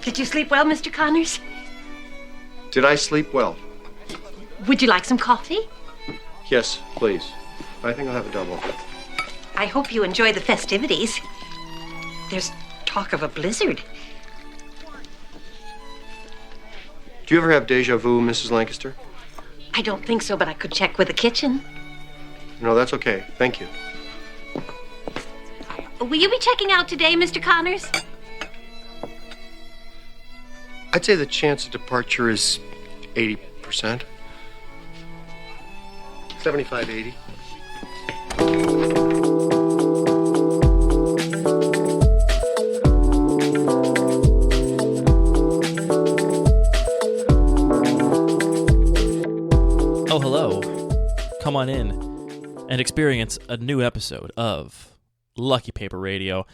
Did you sleep well, Mr. Connors? Did I sleep well? Would you like some coffee? Yes, please. I think I'll have a double. I hope you enjoy the festivities. There's talk of a blizzard. Do you ever have deja vu, Mrs. Lancaster? I don't think so, but I could check with the kitchen. No, that's okay. Thank you. Will you be checking out today, Mr. Connors? I'd say the chance of departure is 80%. 75-80. Oh, hello. Come on in and experience a new episode of Lucky Paper Radio.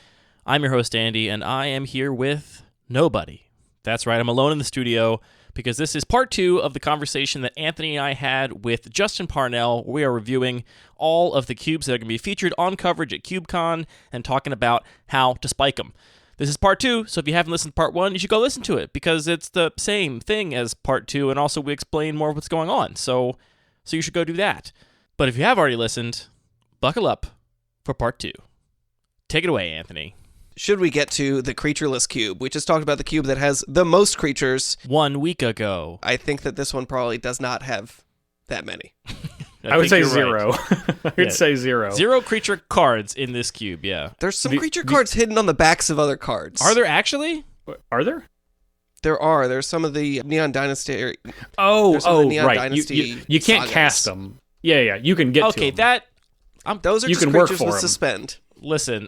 I'm your host, Andy, and I am here with nobody. That's right, I'm alone in the studio because this is part 2 of the conversation that Anthony and I had with Justin Parnell. We are reviewing all of the cubes that are going to be featured on coverage at CubeCon and talking about how to spike them. This is part 2, so if you haven't listened to part 1, you should go listen to it because it's the same thing as part 2, and also we explain more of what's going on, so you should go do that. But if you have already listened, buckle up for part 2. Take it away, Anthony. Should we get to the Creatureless Cube? We just talked about the cube that has the most creatures. 1 week ago. I think that this one probably does not have that many. I would say zero. 0. I would say 0. 0 creature cards in this cube, yeah. There's some creature cards hidden on the backs of other cards. Are there actually? Are there? There are. There's some of the Neon Dynasty. Oh, right. Dynasty you can't sagas. cast them. Yeah. You can get to them. Okay, those are you just can work creatures for with them. suspend. Listen,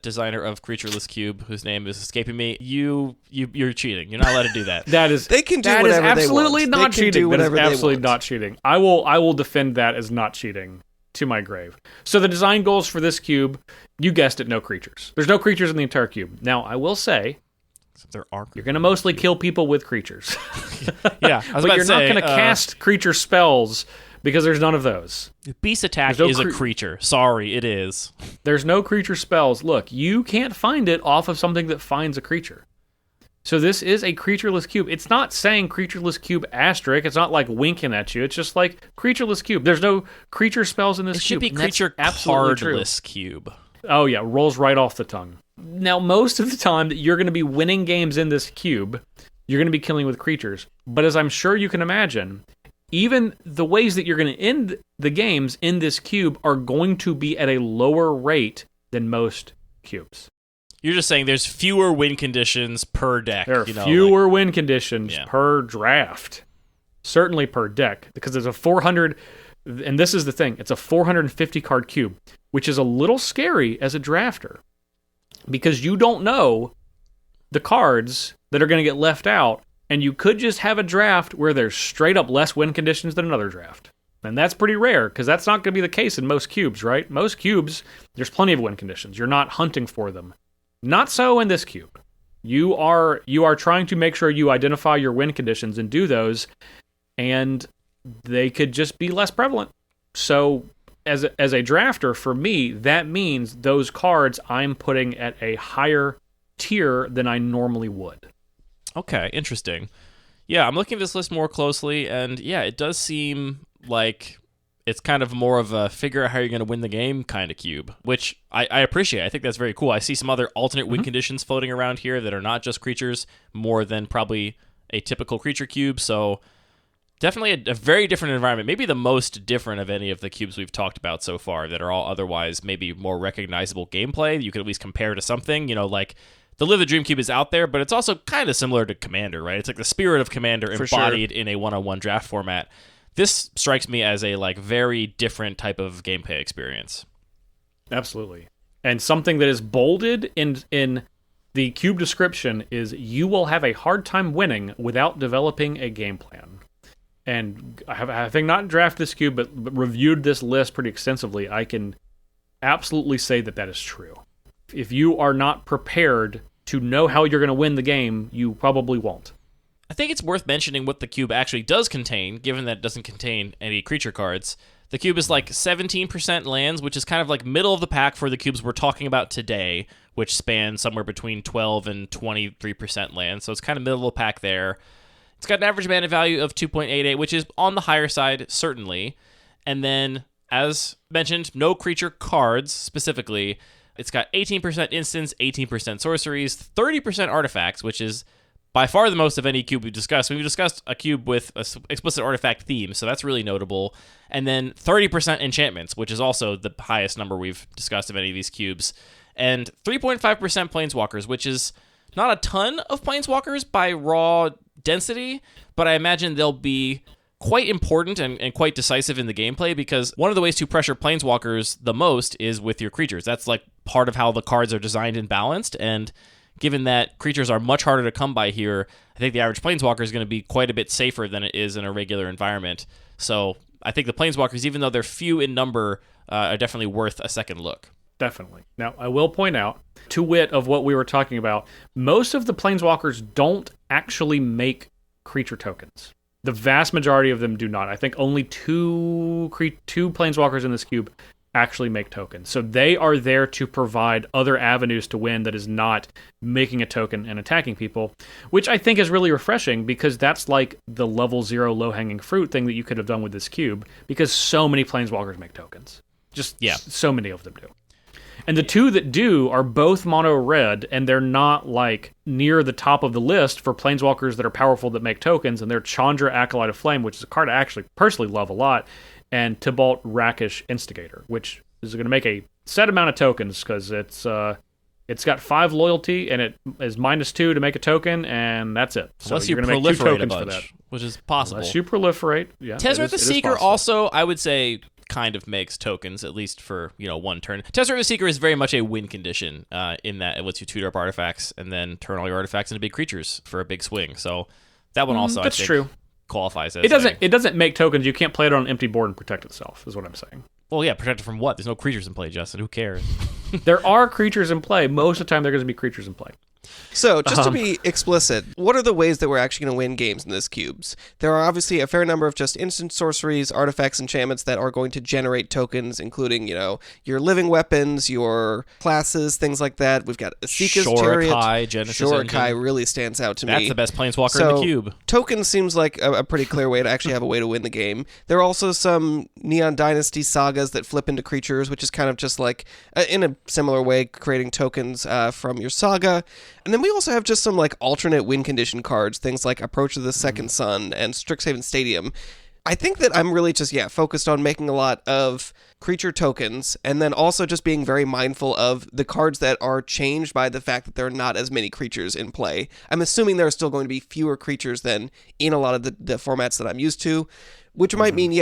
designer of Creatureless Cube, whose name is escaping me, you're cheating. You're not allowed to do that. They can do that whatever is they absolutely want. not They can cheating. do whatever that is they absolutely want. not cheating. I will defend that as not cheating to my grave. So the design goals for this cube, you guessed it, no creatures. There's no creatures in the entire cube. Now, I will say, There are. You're going to mostly kill people with creatures. Yeah, I was but about you're to say, not going to cast creature spells because there's none of those. Beast Attack There's no is a creature. Sorry, it is. There's no creature spells. Look, you can't find it off of something that finds a creature. So this is a Creatureless Cube. It's not saying Creatureless Cube asterisk. It's not like winking at you. It's just like Creatureless Cube. There's no creature spells in this It should cube. be Creature Cardless Cube. Oh yeah, rolls right off the tongue. Now, most of the time that you're going to be winning games in this cube, you're going to be killing with creatures. But as I'm sure you can imagine, even the ways that you're going to end the games in this cube are going to be at a lower rate than most cubes. You're just saying there's fewer win conditions per deck. There are fewer win conditions per draft. Certainly per deck, because there's a 400, and this is the thing, it's a 450 card cube, which is a little scary as a drafter, because you don't know the cards that are going to get left out, and you could just have a draft where there's straight up less win conditions than another draft. And that's pretty rare, because that's not going to be the case in most cubes, right? Most cubes, there's plenty of win conditions. You're not hunting for them. Not so in this cube. You are trying to make sure you identify your win conditions and do those, and they could just be less prevalent. So as a drafter, for me, that means those cards I'm putting at a higher tier than I normally would. Okay, interesting. Yeah, I'm looking at this list more closely, and yeah, it does seem like it's kind of more of a figure out how you're going to win the game kind of cube, which I appreciate. I think that's very cool. I see some other alternate win conditions floating around here that are not just creatures, more than probably a typical creature cube, so definitely a very different environment, maybe the most different of any of the cubes we've talked about so far that are all otherwise maybe more recognizable gameplay. You could at least compare to something, like the Live the Dream Cube is out there, but it's also kind of similar to Commander, right? It's like the spirit of Commander embodied in a one-on-one draft format. This strikes me as a very different type of gameplay experience. Absolutely. And something that is bolded in the cube description is you will have a hard time winning without developing a game plan. And having not drafted this cube, but reviewed this list pretty extensively, I can absolutely say that is true. If you are not prepared to know how you're going to win the game, you probably won't. I think it's worth mentioning what the cube actually does contain, given that it doesn't contain any creature cards. The cube is like 17% lands, which is kind of like middle of the pack for the cubes we're talking about today, which span somewhere between 12 and 23% land. So it's kind of middle of the pack there. It's got an average mana value of 2.88, which is on the higher side, certainly. And then, as mentioned, no creature cards specifically. It's got 18% instants, 18% sorceries, 30% artifacts, which is by far the most of any cube we've discussed. We've discussed a cube with an explicit artifact theme, so that's really notable. And then 30% enchantments, which is also the highest number we've discussed of any of these cubes. And 3.5% planeswalkers, which is not a ton of planeswalkers by raw density, but I imagine they'll be quite important and quite decisive in the gameplay, because one of the ways to pressure planeswalkers the most is with your creatures. That's like part of how the cards are designed and balanced, and given that creatures are much harder to come by here, I think the average planeswalker is going to be quite a bit safer than it is in a regular environment. So I think the planeswalkers, even though they're few in number, are definitely worth a second look. Definitely. Now, I will point out, to wit of what we were talking about, most of the planeswalkers don't actually make creature tokens. The vast majority of them do not. I think only two planeswalkers in this cube actually make tokens. So they are there to provide other avenues to win that is not making a token and attacking people, which I think is really refreshing, because that's like the level 0 low-hanging fruit thing that you could have done with this cube, because so many planeswalkers make tokens. So many of them do. And the two that do are both mono red, and they're not like near the top of the list for planeswalkers that are powerful that make tokens, and they're Chandra, Acolyte of Flame, which is a card I actually personally love a lot, and Tybalt, Rakish, Instigator, which is going to make a set amount of tokens, because it's got 5 loyalty, and it is -2 to make a token, and that's it. So unless you you're going to make 2 proliferate a tokens for bunch, that. which is possible. Unless you proliferate, yeah. Tezzeret the it is Seeker possible. also, I would say, kind of makes tokens, at least for, one turn. Tezzeret the Seeker is very much a win condition, in that it lets you 2-drop artifacts and then turn all your artifacts into big creatures for a big swing. So that one also, that's I think, true. qualifies as It doesn't make tokens. You can't play it on an empty board and protect itself, is what I'm saying. Well, yeah, protected from what? There's no creatures in play, Justin. Who cares? There are creatures in play. Most of the time, there are going to be creatures in play. So, just to be explicit, what are the ways that we're actually going to win games in this cubes? There are obviously a fair number of just instant sorceries, artifacts, enchantments that are going to generate tokens, including, your living weapons, your classes, things like that. We've got Asika's Chariot. Shorikai, Genesis Shorikai Engine. really stands out to me. That's the best planeswalker in the cube. Tokens seems like a pretty clear way to actually have a way to win the game. There are also some Neon Dynasty sagas that flip into creatures, which is kind of just like, in a similar way, creating tokens from your saga. And then we also have just some like alternate win condition cards, things like Approach of the Second Sun and Strixhaven Stadium. I think that I'm really just, focused on making a lot of creature tokens, and then also just being very mindful of the cards that are changed by the fact that there are not as many creatures in play. I'm assuming there are still going to be fewer creatures than in a lot of the formats that I'm used to, which might mean,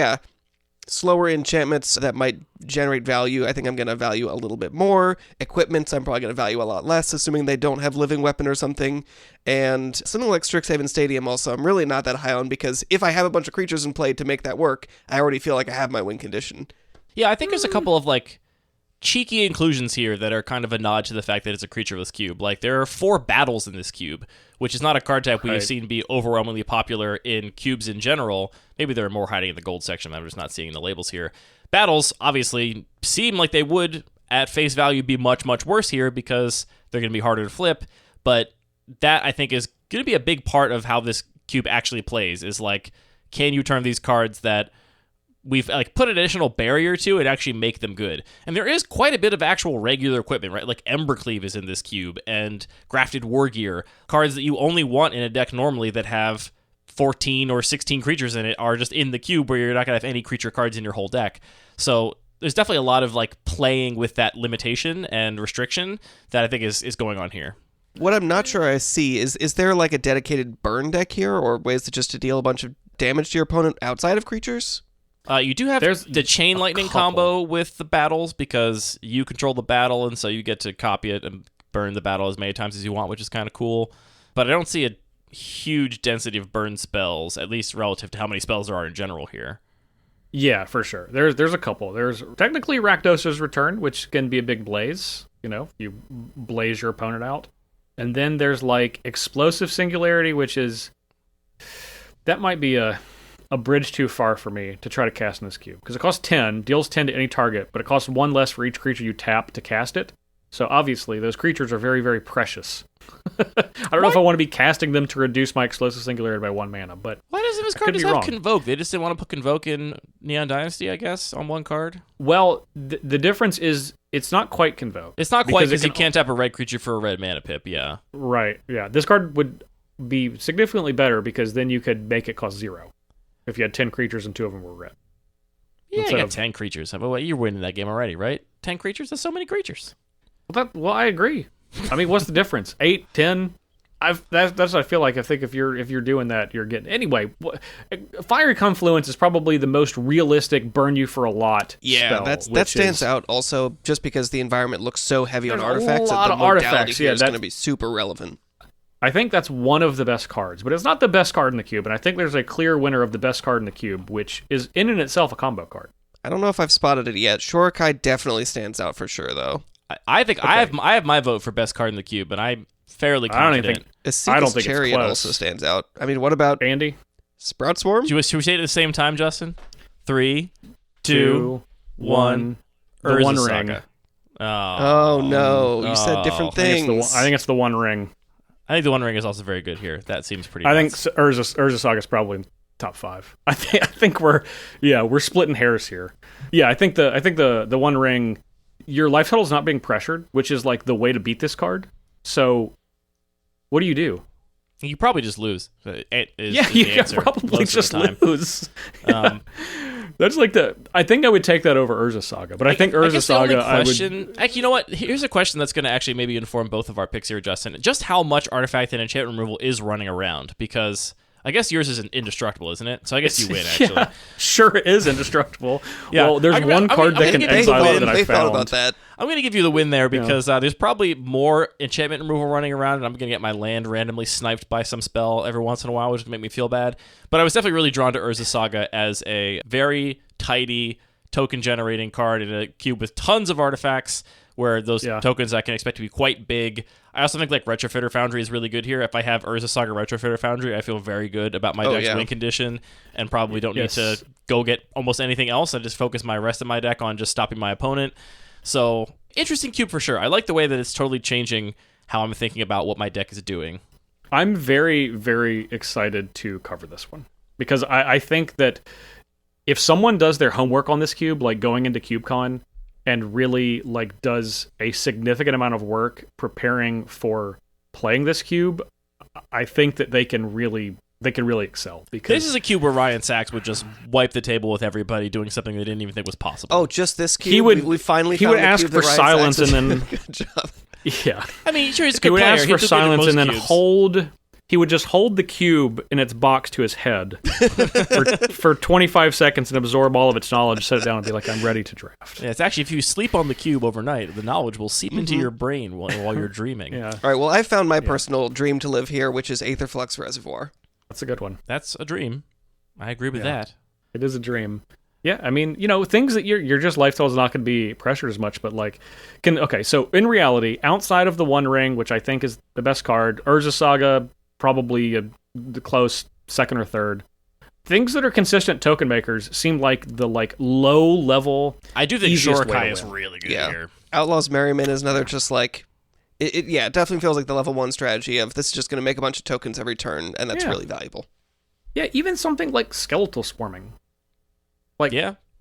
slower enchantments that might generate value. I think I'm going to value a little bit more. Equipments, I'm probably going to value a lot less, assuming they don't have living weapon or something. And something like Strixhaven Stadium also, I'm really not that high on, because if I have a bunch of creatures in play to make that work, I already feel like I have my win condition. Yeah, I think there's a couple of cheeky inclusions here that are kind of a nod to the fact that it's a creatureless cube. Like, there are 4 battles in this cube, which is not a card type we've seen be overwhelmingly popular in cubes in general. Maybe there are more hiding in the gold section that I'm just not seeing in the labels here. Battles, obviously, seem like they would, at face value, be much, much worse here, because they're going to be harder to flip, but that, I think, is going to be a big part of how this cube actually plays, is can you turn these cards that we've put an additional barrier to and actually make them good. And there is quite a bit of actual regular equipment, right? Like Embercleave is in this cube, and Grafted War Gear. Cards that you only want in a deck normally that have 14 or 16 creatures in it are just in the cube, where you're not going to have any creature cards in your whole deck. So there's definitely a lot of playing with that limitation and restriction that I think is going on here. What I'm not sure I see is there a dedicated burn deck here, or ways to deal a bunch of damage to your opponent outside of creatures? You do have the Chain Lightning combo with the battles, because you control the battle, and so you get to copy it and burn the battle as many times as you want, which is kind of cool. But I don't see a huge density of burn spells, at least relative to how many spells there are in general here. Yeah, for sure. There's a couple. There's technically Rakdos's Return, which can be a big blaze. You blaze your opponent out. And then there's Explosive Singularity, which is... That might be a a bridge too far for me to try to cast in this cube. Because it costs 10, deals 10 to any target, but it costs 1 less for each creature you tap to cast it. So obviously, those creatures are very, very precious. I don't know if I want to be casting them to reduce my explosive singularity by 1 mana, but why doesn't this card just have Convoke? They just didn't want to put Convoke in Neon Dynasty, I guess, on 1 card? Well, the difference is it's not quite Convoke. It's not quite because you can't tap a red creature for a red mana pip, yeah. Right, yeah. This card would be significantly better because then you could make it cost 0 if you had 10 creatures and 2 of them were red. Yeah, you got 10 creatures. Well, you're winning that game already, right? 10 creatures? That's so many creatures. Well, I agree. I mean, what's the difference? 8, 10? That's what I feel like. I think if you're doing that, you're getting anyway. Fiery Confluence is probably the most realistic burn you for a lot. Yeah, spell, that stands out also just because the environment looks so heavy on There's artifacts a lot that of the modality artifacts, here yeah, is going to be super relevant. I think that's one of the best cards, but it's not the best card in the cube. And I think there's a clear winner of the best card in the cube, which is in and itself a combo card. I don't know if I've spotted it yet. Shorikai definitely stands out for sure, though. I think I have my vote for best card in the cube, and I'm fairly confident. I don't think Chariot it's close. also stands out. I mean, what about Andy? Sprout Swarm? Should we say it at the same time, Justin? 3, 2, 2, 1. The Urza One Saga. Ring. Oh no, you said different things. I think it's the One Ring. I think the One Ring is also very good here. That seems pretty. I nuts. think Urza Saga is probably top 5. I think we're splitting hairs here. Yeah, I think the One Ring. Your life total is not being pressured, which is like the way to beat this card. So, what do? You probably just lose. You can probably just lose. That's like I think I would take that over Urza Saga, but I think Urza Saga. Actually, you know what? Here's a question that's going to actually maybe inform both of our picks here, Justin. Just how much artifact and enchantment removal is running around? Because I guess yours is indestructible, isn't it? So I guess you win, actually. Yeah, sure, it is indestructible. Yeah. Well, there's one card that can exile it that I found. Thought about that. I'm going to give you the win there because there's probably more enchantment removal running around, and I'm going to get my land randomly sniped by some spell every once in a while, which would make me feel bad. But I was definitely really drawn to Urza Saga as a very tidy token-generating card in a cube with tons of artifacts, where those tokens I can expect to be quite big. I also think like Retrofitter Foundry is really good here. If I have Urza Saga Retrofitter Foundry, I feel very good about my deck's win condition and probably don't need to go get almost anything else. I just focus my rest of my deck on just stopping my opponent. So, interesting cube for sure. I like the way that it's totally changing how I'm thinking about what my deck is doing. I'm very, very excited to cover this one because I think that if someone does their homework on this cube, like going into CubeCon, and really like does a significant amount of work preparing for playing this cube, I think that they can really excel. Because this is a cube where Ryan Sachs would just wipe the table with everybody doing something they didn't even think was possible. Oh, just this cube? We finally he found would the ask cube for that Ryan silence Sachs and then good job. Yeah. I mean, sure, he's a good player. player. He would ask for silence and then cubes. He would just hold the cube in its box to his head for 25 seconds and absorb all of its knowledge, set it down, and be like, I'm ready to draft. Yeah, it's actually, if you sleep on the cube overnight, the knowledge will seep into your brain while you're dreaming. Yeah. All right, well, I found my personal dream to live here, which is Aetherflux Reservoir. That's a good one. That's a dream. I agree with that. It is a dream. Yeah, I mean, things that your just life total is not going to be pressured as much, but so in reality, outside of the One Ring, which I think is the best card, Urza Saga, probably the close second or third. Things that are consistent token makers seem like the low level. I do think Shorikai is really good here. Outlaw's Merriment is another just like it definitely feels like the level 1 strategy of this is just going to make a bunch of tokens every turn, and that's really valuable. Yeah, even something like Skeletal Swarming.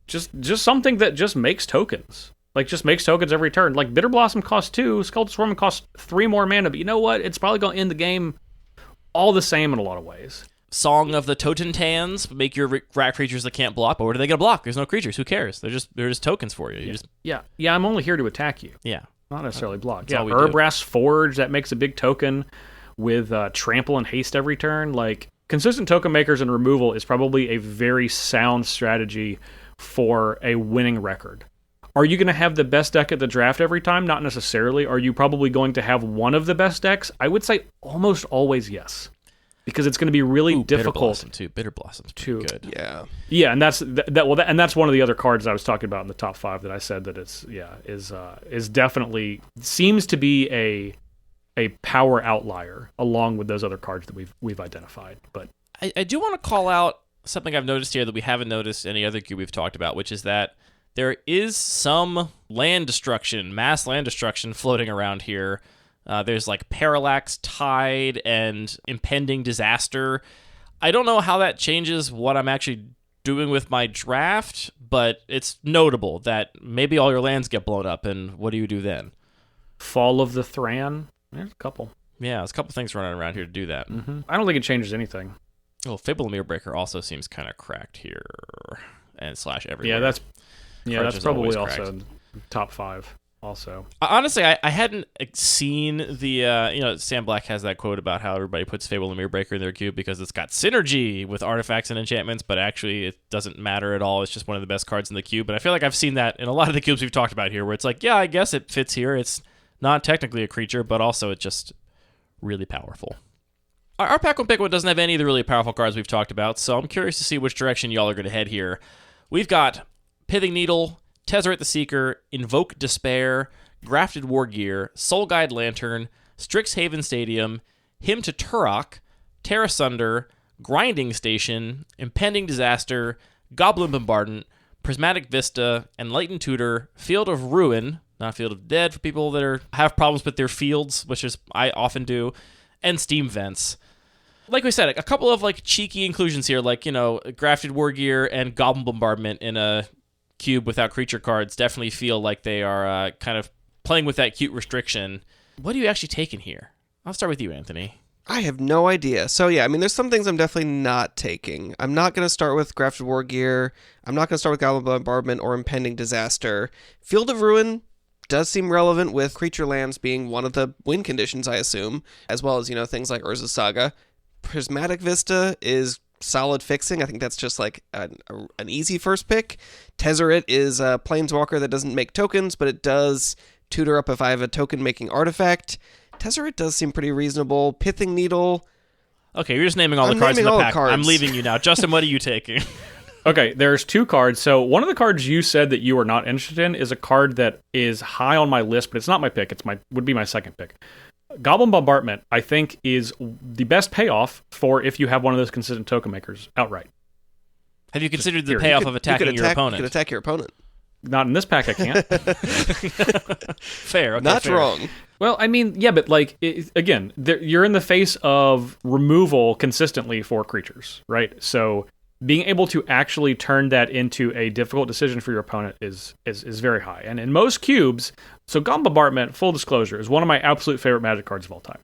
Just something that just makes tokens. Just makes tokens every turn. Like Bitter Blossom costs 2, Skeletal Swarming costs 3 more mana, but you know what? It's probably going to end the game all the same in a lot of ways. Song of the Totentans, make your rat creatures that can't block, but what are they going to block? There's no creatures. Who cares? They're just tokens for you. Yeah, I'm only here to attack you. Yeah. Not necessarily block. That's Herbrass Forge, that makes a big token with trample and haste every turn. Consistent token makers and removal is probably a very sound strategy for a winning record. Are you going to have the best deck at the draft every time? Not necessarily. Are you probably going to have one of the best decks? I would say almost always yes. Because it's going to be really difficult. Bitter Blossom's too good. Yeah, and that's that's one of the other cards I was talking about in the top 5 that I said that is definitely seems to be a power outlier along with those other cards that we've identified. But I do want to call out something I've noticed here that we haven't noticed any other cube we've talked about, which is that there is some land destruction, mass land destruction floating around here. There's like parallax tide and impending disaster. I don't know how that changes what I'm actually doing with my draft, but it's notable that maybe all your lands get blown up, and what do you do then? Fall of the Thran. There's a couple. Yeah, there's a couple things running around here to do that. Mm-hmm. I don't think it changes anything. Oh, Fable Mirror Breaker also seems kind of cracked here, and slash everywhere. That's probably also top 5. Also, honestly, I hadn't seen the Sam Black has that quote about how everybody puts Fable and Mirror Breaker in their cube because it's got synergy with artifacts and enchantments, but actually it doesn't matter at all. It's just one of the best cards in the cube. But I feel like I've seen that in a lot of the cubes we've talked about here, where it's like, yeah, I guess it fits here. It's not technically a creature, but also it's just really powerful. Our pack one pick one doesn't have any of the really powerful cards we've talked about, so I'm curious to see which direction y'all are going to head here. We've got Pithing Needle, Tezzeret the Seeker, Invoke Despair, Grafted War Gear, Soul Guide Lantern, Strixhaven Stadium, Hymn to Turok, Terra Sunder, Grinding Station, Impending Disaster, Goblin Bombardment, Prismatic Vista, Enlightened Tutor, Field of Ruin, not Field of Dead for people that have problems with their fields, which is I often do, and Steam Vents. Like we said, a couple of like cheeky inclusions here, like, Grafted War Gear and Goblin Bombardment in a cube without creature cards definitely feel like they are kind of playing with that cute restriction. What are you actually taking here? I'll start with you, Anthony. I have no idea. So yeah, I mean, there's some things I'm definitely not taking. I'm not going to start with Grafted War Gear. I'm not going to start with Goblin Bombardment or Impending Disaster. Field of Ruin does seem relevant with creature lands being one of the win conditions, I assume, as well as, things like Urza's Saga. Prismatic Vista is solid fixing. I think that's just like an easy first pick. Tezzeret is a planeswalker that doesn't make tokens, but it does tutor up if I have a token-making artifact. Tezzeret does seem pretty reasonable. Pithing Needle. Okay, you're just naming all the cards in the pack. I'm leaving you now. Justin, what are you taking? Okay, there's 2 cards. So one of the cards you said that you are not interested in is a card that is high on my list, but it's not my pick. Would be my second pick. Goblin Bombardment, I think, is the best payoff for if you have one of those consistent token makers outright. Have you considered the payoff of attacking your opponent? You could attack your opponent. Not in this pack, I can't. Fair. Okay, not fair. wrong. Well, I mean, yeah, but like, again, you're in the face of removal consistently for creatures, right? So being able to actually turn that into a difficult decision for your opponent is very high. And in most cubes, so Goblin Bombardment, full disclosure, is one of my absolute favorite Magic cards of all time.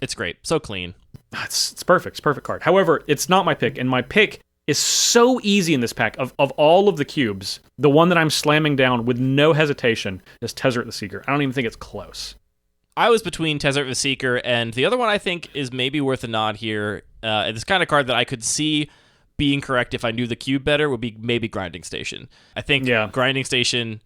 It's great. So clean. It's perfect. It's a perfect card. However, it's not my pick, and my pick is so easy in this pack. Of all of the cubes, the one that I'm slamming down with no hesitation is Tezzeret the Seeker. I don't even think it's close. I was between Tezzeret the Seeker, and the other one I think is maybe worth a nod here. This kind of card that I could see being correct if I knew the cube better would be maybe Grinding Station. I think Grinding Station...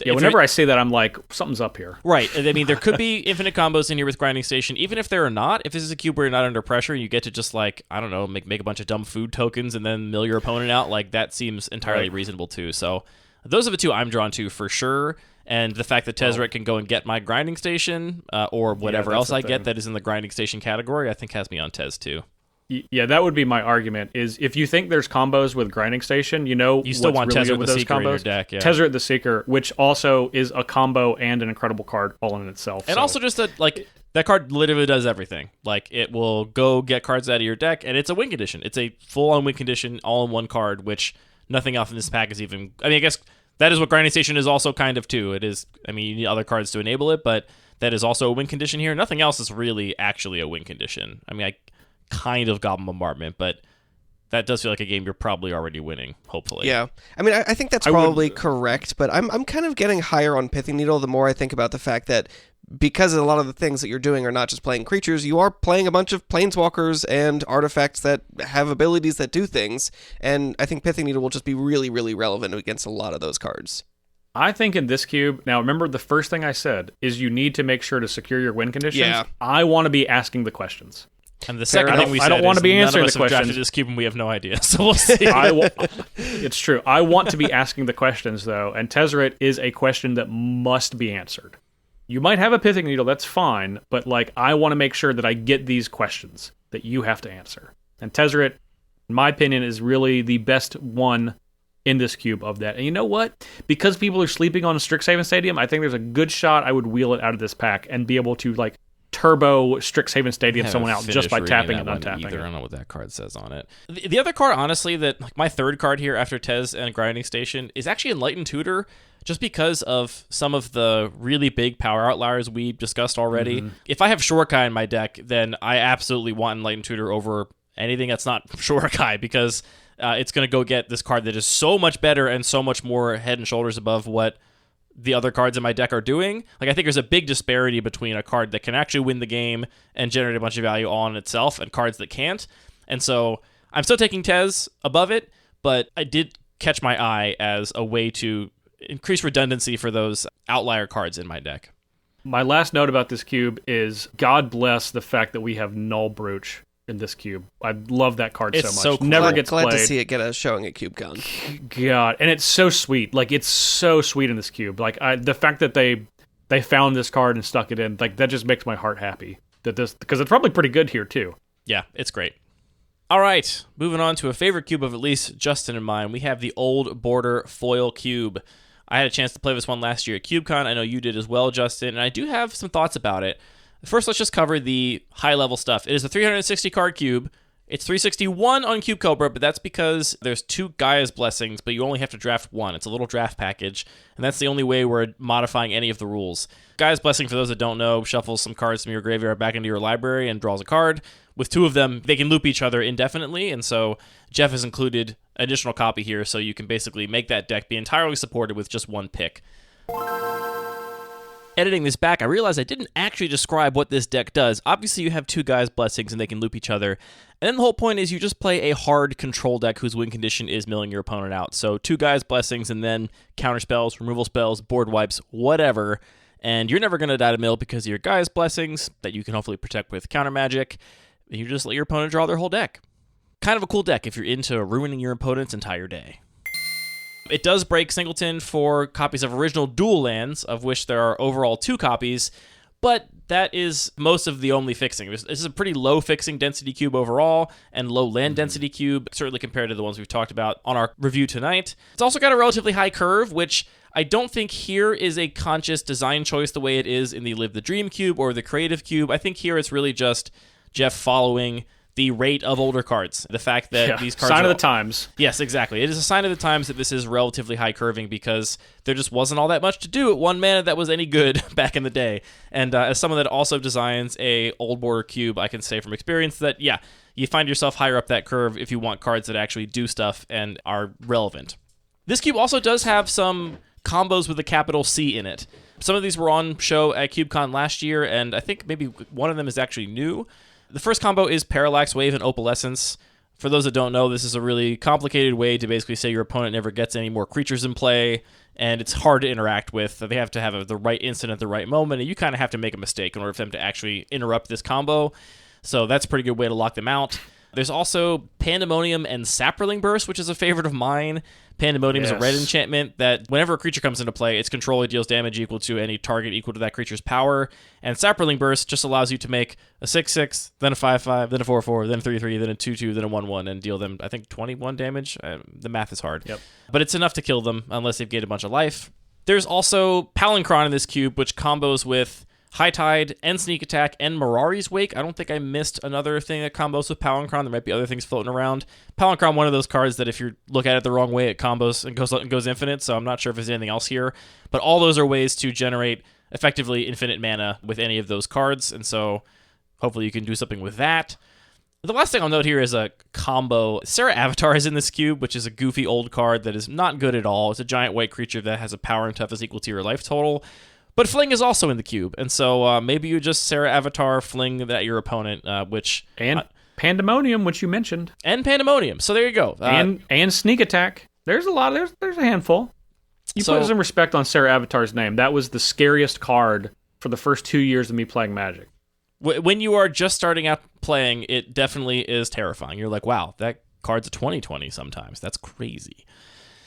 Yeah, whenever I say that, I'm like, something's up here. Right. I mean, there could be infinite combos in here with Grinding Station. Even if there are not, if this is a cube where you're not under pressure, you get to just, like, I don't know, make a bunch of dumb food tokens and then mill your opponent out, like, that seems entirely reasonable, too. So those are the 2 I'm drawn to for sure. And the fact that Tezzeret can go and get my Grinding Station or whatever else I get that is in the Grinding Station category, I think has me on Tez, too. Yeah, that would be my argument, is if you think there's combos with Grinding Station, you still want really Tezzeret the Seeker combos. In your deck, yeah. Tezzeret the Seeker, which also is a combo and an incredible card all in itself. And also just that, like, that card literally does everything. Like, it will go get cards out of your deck, and it's a win condition. It's a full-on win condition, all-in-one card, which nothing else in this pack is even... I mean, I guess that is what Grinding Station is also kind of, too. It is... I mean, you need other cards to enable it, but that is also a win condition here. Nothing else is really actually a win condition. I mean, kind of Goblin Bombardment, but that does feel like a game you're probably already winning, hopefully. Yeah. I mean, I think that's probably correct, but I'm kind of getting higher on Pithing Needle the more I think about the fact that because a lot of the things that you're doing are not just playing creatures, you are playing a bunch of planeswalkers and artifacts that have abilities that do things, and I think Pithing Needle will just be really, really relevant against a lot of those cards. I think in this cube, now remember the first thing I said is you need to make sure to secure your win conditions. Yeah. I want to be asking the questions. And the second thing we said I don't want to be answering the question. None of us have drafted this cube and we have no idea, so we'll see. It's true. I want to be asking the questions, though, and Tezzeret is a question that must be answered. You might have a Pithing Needle, that's fine, but like I want to make sure that I get these questions that you have to answer. And Tezzeret in my opinion, is really the best one in this cube of that. And you know what? Because people are sleeping on Strixhaven Stadium, I think there's a good shot I would wheel it out of this pack and be able to like turbo Strixhaven Stadium someone out just by tapping and untapping. I don't know what that card says on it. The other card, honestly, that like my third card here after Tez and Grinding Station is actually Enlightened Tutor, just because of some of the really big power outliers we discussed already. If I have Shorekai in my deck, then I absolutely want Enlightened Tutor over anything that's not Shorekai, because it's going to go get this card that is so much better and so much more head and shoulders above what the other cards in my deck are doing. Like, I think there's a big disparity between a card that can actually win the game and generate a bunch of value all in itself and cards that can't. And so I'm still taking Tez above it, but I did catch my eye as a way to increase redundancy for those outlier cards in my deck. My last note about this cube is God bless the fact that we have Null Brooch in this cube. I love that card It's so much. so cool. Never gets Glad played. to see it get a showing at CubeCon. God, and it's so sweet. Like, it's so sweet in this cube. Like, the fact that they found this card and stuck it in, like, that just makes my heart happy. Because it's probably pretty good here too. Yeah, it's great. All right, moving on to a favorite cube of at least Justin and mine. We have the Old Border Foil Cube. I had a chance to play this one last year at CubeCon. I know you did as well, Justin, and I do have some thoughts about it. First, let's just cover the high-level stuff. It is a 360-card cube. It's 361 on Cube Cobra, but that's because there's 2 Gaia's Blessings, but you only have to draft 1. It's a little draft package, and that's the only way we're modifying any of the rules. Gaia's Blessing, for those that don't know, shuffles some cards from your graveyard back into your library and draws a card. With 2 of them, they can loop each other indefinitely, and so Jeff has included an additional copy here, so you can basically make that deck be entirely supported with just 1 pick. Editing this back, I realized I didn't actually describe what this deck does. Obviously, you have 2 Gaia's Blessings, and they can loop each other. And then the whole point is you just play a hard control deck whose win condition is milling your opponent out. So 2 Gaia's Blessings, and then counter spells, removal spells, board wipes, whatever. And you're never going to die to mill because of your Gaia's Blessings that you can hopefully protect with counter magic. And you just let your opponent draw their whole deck. Kind of a cool deck if you're into ruining your opponent's entire day. It does break Singleton for copies of original dual lands, of which there are overall 2 copies, but that is most of the only fixing. This is a pretty low fixing density cube overall, and low land density cube, certainly compared to the ones we've talked about on our review tonight. It's also got a relatively high curve, which I don't think here is a conscious design choice the way it is in the Live the Dream cube or the Creative cube. I think here it's really just Jeff following the rate of older cards. The fact that these cards sign of the times. Yes, exactly. It is a sign of the times that this is relatively high curving because there just wasn't all that much to do at 1 mana that was any good back in the day. And as someone that also designs a old border cube, I can say from experience that, yeah, you find yourself higher up that curve if you want cards that actually do stuff and are relevant. This cube also does have some combos with a capital C in it. Some of these were on show at CubeCon last year, and I think maybe one of them is actually new. The first combo is Parallax Wave and Opalescence. For those that don't know, this is a really complicated way to basically say your opponent never gets any more creatures in play, and it's hard to interact with. They have to have the right instant at the right moment, and you kind of have to make a mistake in order for them to actually interrupt this combo. So that's a pretty good way to lock them out. There's also Pandemonium and Saproling Burst, which is a favorite of mine. Pandemonium is a red enchantment that whenever a creature comes into play, its controller deals damage equal to any target equal to that creature's power. And Saproling Burst just allows you to make a 6/6, then a 5/5, then a 4/4, then a 3/3, then a 2/2, then a 1/1, and deal them, I think, 21 damage. The math is hard. Yep. But it's enough to kill them unless they've gained a bunch of life. There's also Palancron in this cube, which combos with High Tide and Sneak Attack and Mirari's Wake. I don't think I missed another thing that combos with Palancron. There might be other things floating around. Palancron, one of those cards that if you look at it the wrong way, it combos and goes infinite, so I'm not sure if there's anything else here. But all those are ways to generate effectively infinite mana with any of those cards, and so hopefully you can do something with that. The last thing I'll note here is a combo. Serra Avatar is in this cube, which is a goofy old card that is not good at all. It's a giant white creature that has a power and toughness equal to your life total. But Fling is also in the cube, and so maybe you just Serra Avatar Fling at your opponent, which... And Pandemonium, which you mentioned. And Pandemonium, so there you go. And Sneak Attack. There's a lot, there's a handful. You put some respect on Serra Avatar's name. That was the scariest card for the first 2 years of me playing Magic. When you are just starting out playing, it definitely is terrifying. You're like, wow, that card's a 20/20 sometimes. That's crazy.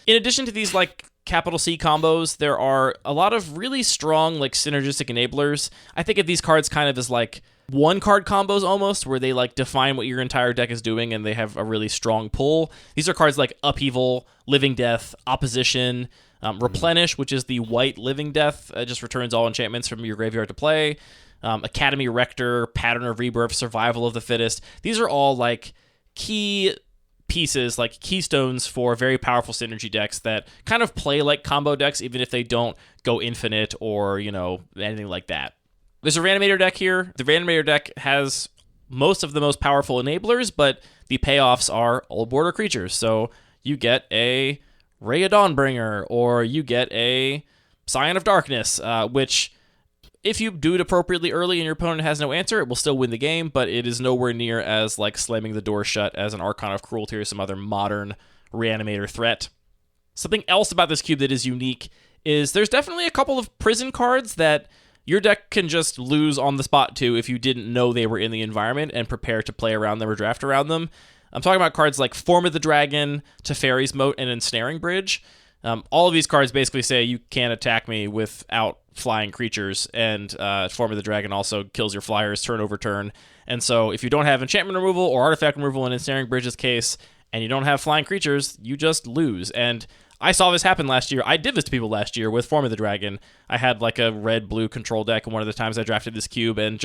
In addition to these, like, capital C combos, there are a lot of really strong, like, synergistic enablers. I think of these cards kind of as, like, one card combos almost, where they like define what your entire deck is doing and they have a really strong pull. These are cards like Upheaval, Living Death, Opposition, Replenish, which is the white Living Death, just returns all enchantments from your graveyard to play. Academy Rector, Pattern of Rebirth, Survival of the Fittest. These are all like key pieces, like keystones for very powerful synergy decks that kind of play like combo decks, even if they don't go infinite or, anything like that. There's a Reanimator deck here. The Reanimator deck has most of the most powerful enablers, but the payoffs are old border creatures. So you get a Ray of Dawnbringer, or you get a Scion of Darkness, which, if you do it appropriately early and your opponent has no answer, it will still win the game, but it is nowhere near as like slamming the door shut as an Archon of Cruelty or some other modern Reanimator threat. Something else about this cube that is unique is there's definitely a couple of prison cards that your deck can just lose on the spot to if you didn't know they were in the environment and prepare to play around them or draft around them. I'm talking about cards like Form of the Dragon, Teferi's Moat, and Ensnaring Bridge. All of these cards basically say you can't attack me without flying creatures, and Form of the Dragon also kills your flyers turn over turn. And so if you don't have enchantment removal or artifact removal in Ensnaring Bridge's case, and you don't have flying creatures, you just lose. And I saw this happen last year. I did this to people last year with Form of the Dragon. I had like a red-blue control deck one of the times I drafted this cube, and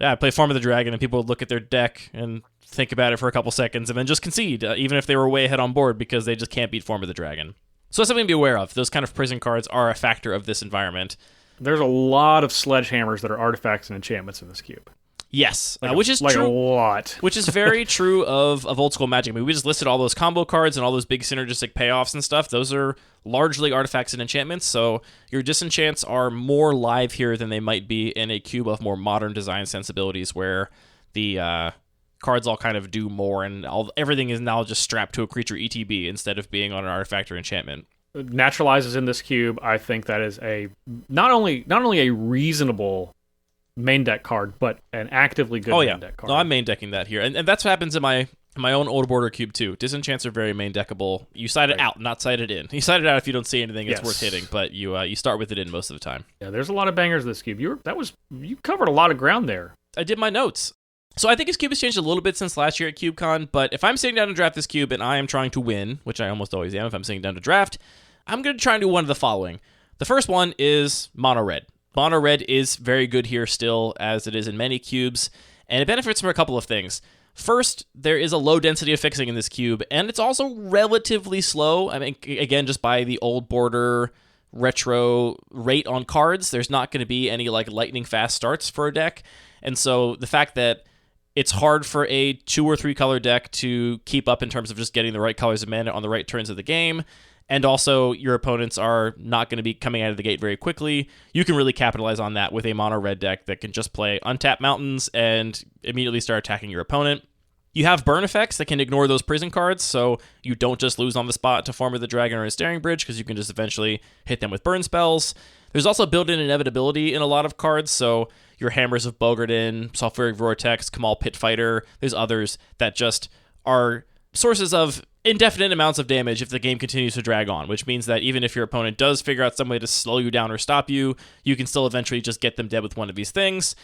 I played Form of the Dragon, and people would look at their deck and think about it for a couple seconds and then just concede, even if they were way ahead on board, because they just can't beat Form of the Dragon. So that's something to be aware of. Those kind of prison cards are a factor of this environment. There's a lot of sledgehammers that are artifacts and enchantments in this cube. Yes, Like which is like true. a lot. Which is very true of old school Magic. I mean, we just listed all those combo cards and all those big synergistic payoffs and stuff. Those are largely artifacts and enchantments, so your disenchants are more live here than they might be in a cube of more modern design sensibilities, where the cards all kind of do more, and everything is now just strapped to a creature ETB instead of being on an artifact or enchantment. Naturalizes in this cube. I think that is not only a reasonable main deck card, but an actively good main deck card. No, I'm main decking that here, and that's what happens in my own old border cube too. Disenchants are very main deckable. You side it out, not side it in. You side it out if you don't see anything it's worth hitting, but you start with it in most of the time. Yeah, there's a lot of bangers in this cube. You covered a lot of ground there. I did my notes. So I think his cube has changed a little bit since last year at CubeCon, but if I'm sitting down to draft this cube and I am trying to win, which I almost always am if I'm sitting down to draft, I'm going to try and do one of the following. The first one is mono red. Mono red is very good here still, as it is in many cubes, and it benefits from a couple of things. First, there is a low density of fixing in this cube, and it's also relatively slow. I mean, again, just by the old border retro rate on cards, there's not going to be any like lightning fast starts for a deck, and so the fact that it's hard for a 2 or 3 color deck to keep up in terms of just getting the right colors of mana on the right turns of the game, and also your opponents are not going to be coming out of the gate very quickly. You can really capitalize on that with a mono red deck that can just play untap mountains and immediately start attacking your opponent. You have burn effects that can ignore those prison cards, so you don't just lose on the spot to Form of the Dragon or Ensnaring Bridge, because you can just eventually hit them with burn spells. There's also built-in inevitability in a lot of cards, so your Hammers of Bogarden, Sulfuric Vortex, Kamal Pitfighter, there's others that just are sources of indefinite amounts of damage if the game continues to drag on, which means that even if your opponent does figure out some way to slow you down or stop you, you can still eventually just get them dead with one of these things.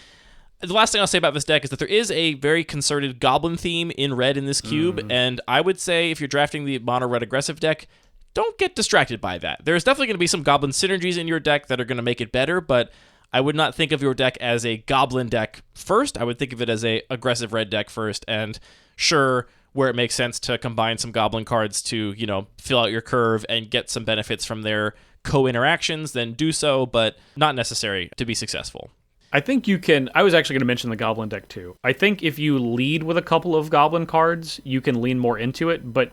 The last thing I'll say about this deck is that there is a very concerted goblin theme in red in this cube, and I would say if you're drafting the mono red aggressive deck, don't get distracted by that. There's definitely going to be some goblin synergies in your deck that are going to make it better, but I would not think of your deck as a goblin deck first. I would think of it as a aggressive red deck first, and sure, where it makes sense to combine some goblin cards to, fill out your curve and get some benefits from their co-interactions, then do so, but not necessary to be successful. I think you can. I was actually going to mention the Goblin deck too. I think if you lead with a couple of Goblin cards, you can lean more into it, but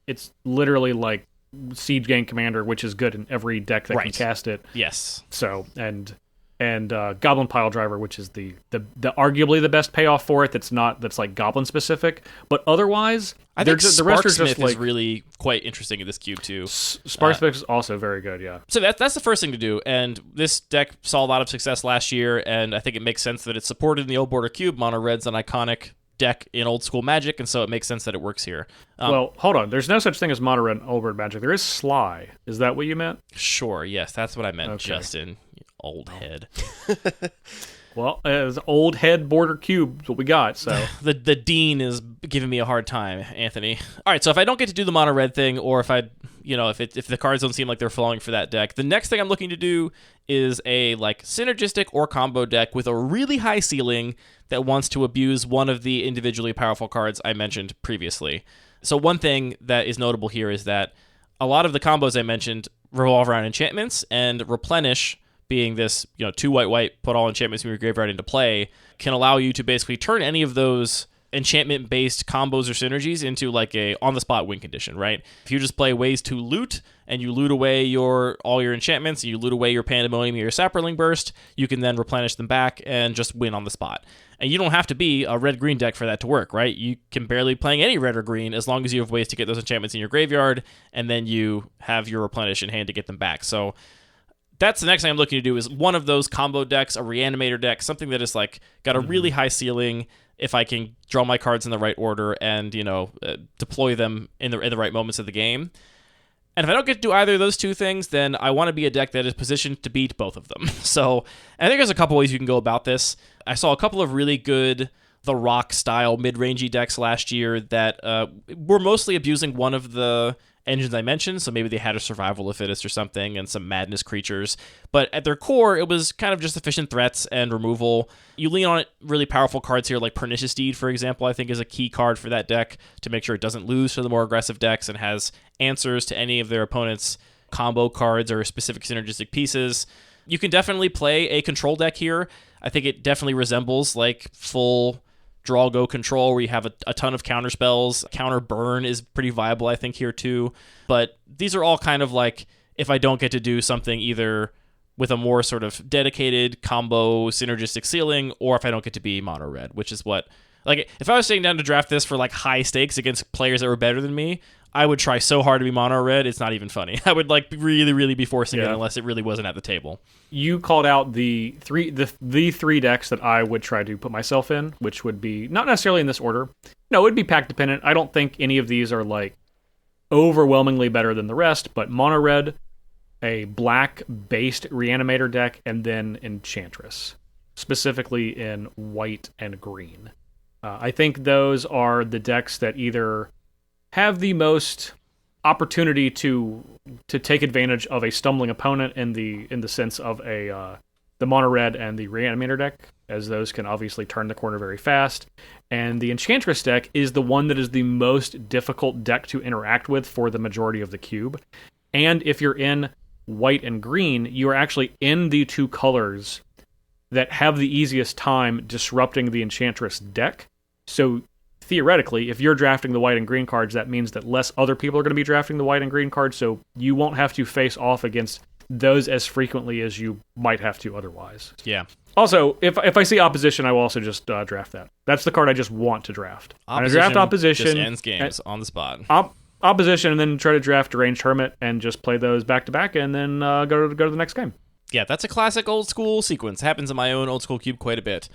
it's literally like Siege Gang Commander, which is good in every deck that can cast it. Yes. So, and Goblin Pile Driver, which is the arguably the best payoff for it. That's like Goblin specific, but otherwise, I think the rest are just Sparksmith like is really quite interesting in this cube too. Sparksmith is also very good. Yeah. So that's the first thing to do, and this deck saw a lot of success last year, and I think it makes sense that it's supported in the old border cube. Mono red's an iconic deck in old school Magic, and so it makes sense that it works here. Well, hold on. There's no such thing as mono red in old border Magic. There is Sly. Is that what you meant? Sure. Yes, that's what I meant, okay. Justin. Old head. Well, it's old head border cube is what we got, so. The dean is giving me a hard time, Anthony. All right, so if I don't get to do the mono red thing, or if if the cards don't seem like they're falling for that deck, the next thing I'm looking to do is a synergistic or combo deck with a really high ceiling that wants to abuse one of the individually powerful cards I mentioned previously. So one thing that is notable here is that a lot of the combos I mentioned revolve around enchantments, and Replenish, being this 2 white, put all enchantments from your graveyard into play, can allow you to basically turn any of those enchantment-based combos or synergies into a on-the-spot win condition, right? If you just play ways to loot, and you loot away all your enchantments, and you loot away your Pandemonium or your Sapperling Burst, you can then replenish them back and just win on the spot. And you don't have to be a red-green deck for that to work, right? You can barely play any red or green as long as you have ways to get those enchantments in your graveyard, and then you have your replenish in hand to get them back. So that's the next thing I'm looking to do, is one of those combo decks, a reanimator deck, something that is got a really high ceiling. If I can draw my cards in the right order and deploy them in the right moments of the game. And if I don't get to do either of those two things, then I want to be a deck that is positioned to beat both of them. So I think there's a couple ways you can go about this. I saw a couple of really good The Rock style mid-rangey decks last year that were mostly abusing one of the engines I mentioned, so maybe they had a Survival of the Fittest or something and some Madness creatures, but at their core it was kind of just efficient threats and removal. You lean on really powerful cards here, like Pernicious Deed, for example, I think is a key card for that deck to make sure it doesn't lose to the more aggressive decks and has answers to any of their opponents' combo cards or specific synergistic pieces. You can definitely play a control deck here. I think it definitely resembles full draw go control, where you have a ton of counter spells. Counter burn is pretty viable, I think, here too. But these are all kind of if I don't get to do something either with a more sort of dedicated combo synergistic ceiling, or if I don't get to be mono red, which is what if I was sitting down to draft this for high stakes against players that were better than me, I would try so hard to be mono red, it's not even funny. I would really, really be forcing it unless it really wasn't at the table. You called out the three decks that I would try to put myself in, which would be not necessarily in this order. No, it would be pack dependent. I don't think any of these are overwhelmingly better than the rest, but mono red, a black based reanimator deck, and then Enchantress, specifically in white and green. I think those are the decks that either have the most opportunity to take advantage of a stumbling opponent in the sense of the mono red and the reanimator deck, as those can obviously turn the corner very fast. And the Enchantress deck is the one that is the most difficult deck to interact with for the majority of the cube. And if you're in white and green, you are actually in the two colors that have the easiest time disrupting the Enchantress deck. So theoretically, if you're drafting the white and green cards, that means that less other people are going to be drafting the white and green cards, so you won't have to face off against those as frequently as you might have to otherwise. Yeah. Also, if I see opposition, I will also just draft that. That's the card I just want to draft. I'm going to draft opposition. Just ends games on the spot. Opposition, and then try to draft Deranged Hermit and just play those back-to-back, and then go to the next game. Yeah, that's a classic old school sequence. It happens in my own old school cube quite a bit.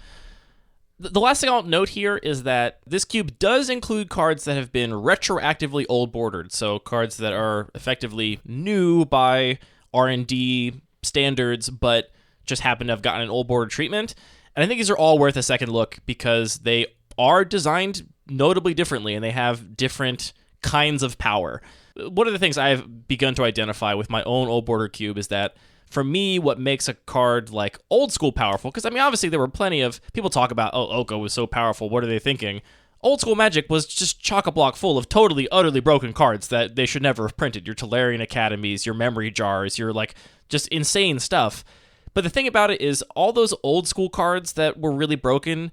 The last thing I'll note here is that this cube does include cards that have been retroactively old bordered, so cards that are effectively new by R&D standards, but just happen to have gotten an old border treatment. And I think these are all worth a second look because they are designed notably differently and they have different kinds of power. One of the things I've begun to identify with my own old border cube is that for me, what makes a card old school powerful, because obviously there were plenty of people talk about, Oko was so powerful, what are they thinking? Old school Magic was just chock-a-block full of totally, utterly broken cards that they should never have printed. Your Tolarian Academies, your Memory Jars, your just insane stuff. But the thing about it is all those old school cards that were really broken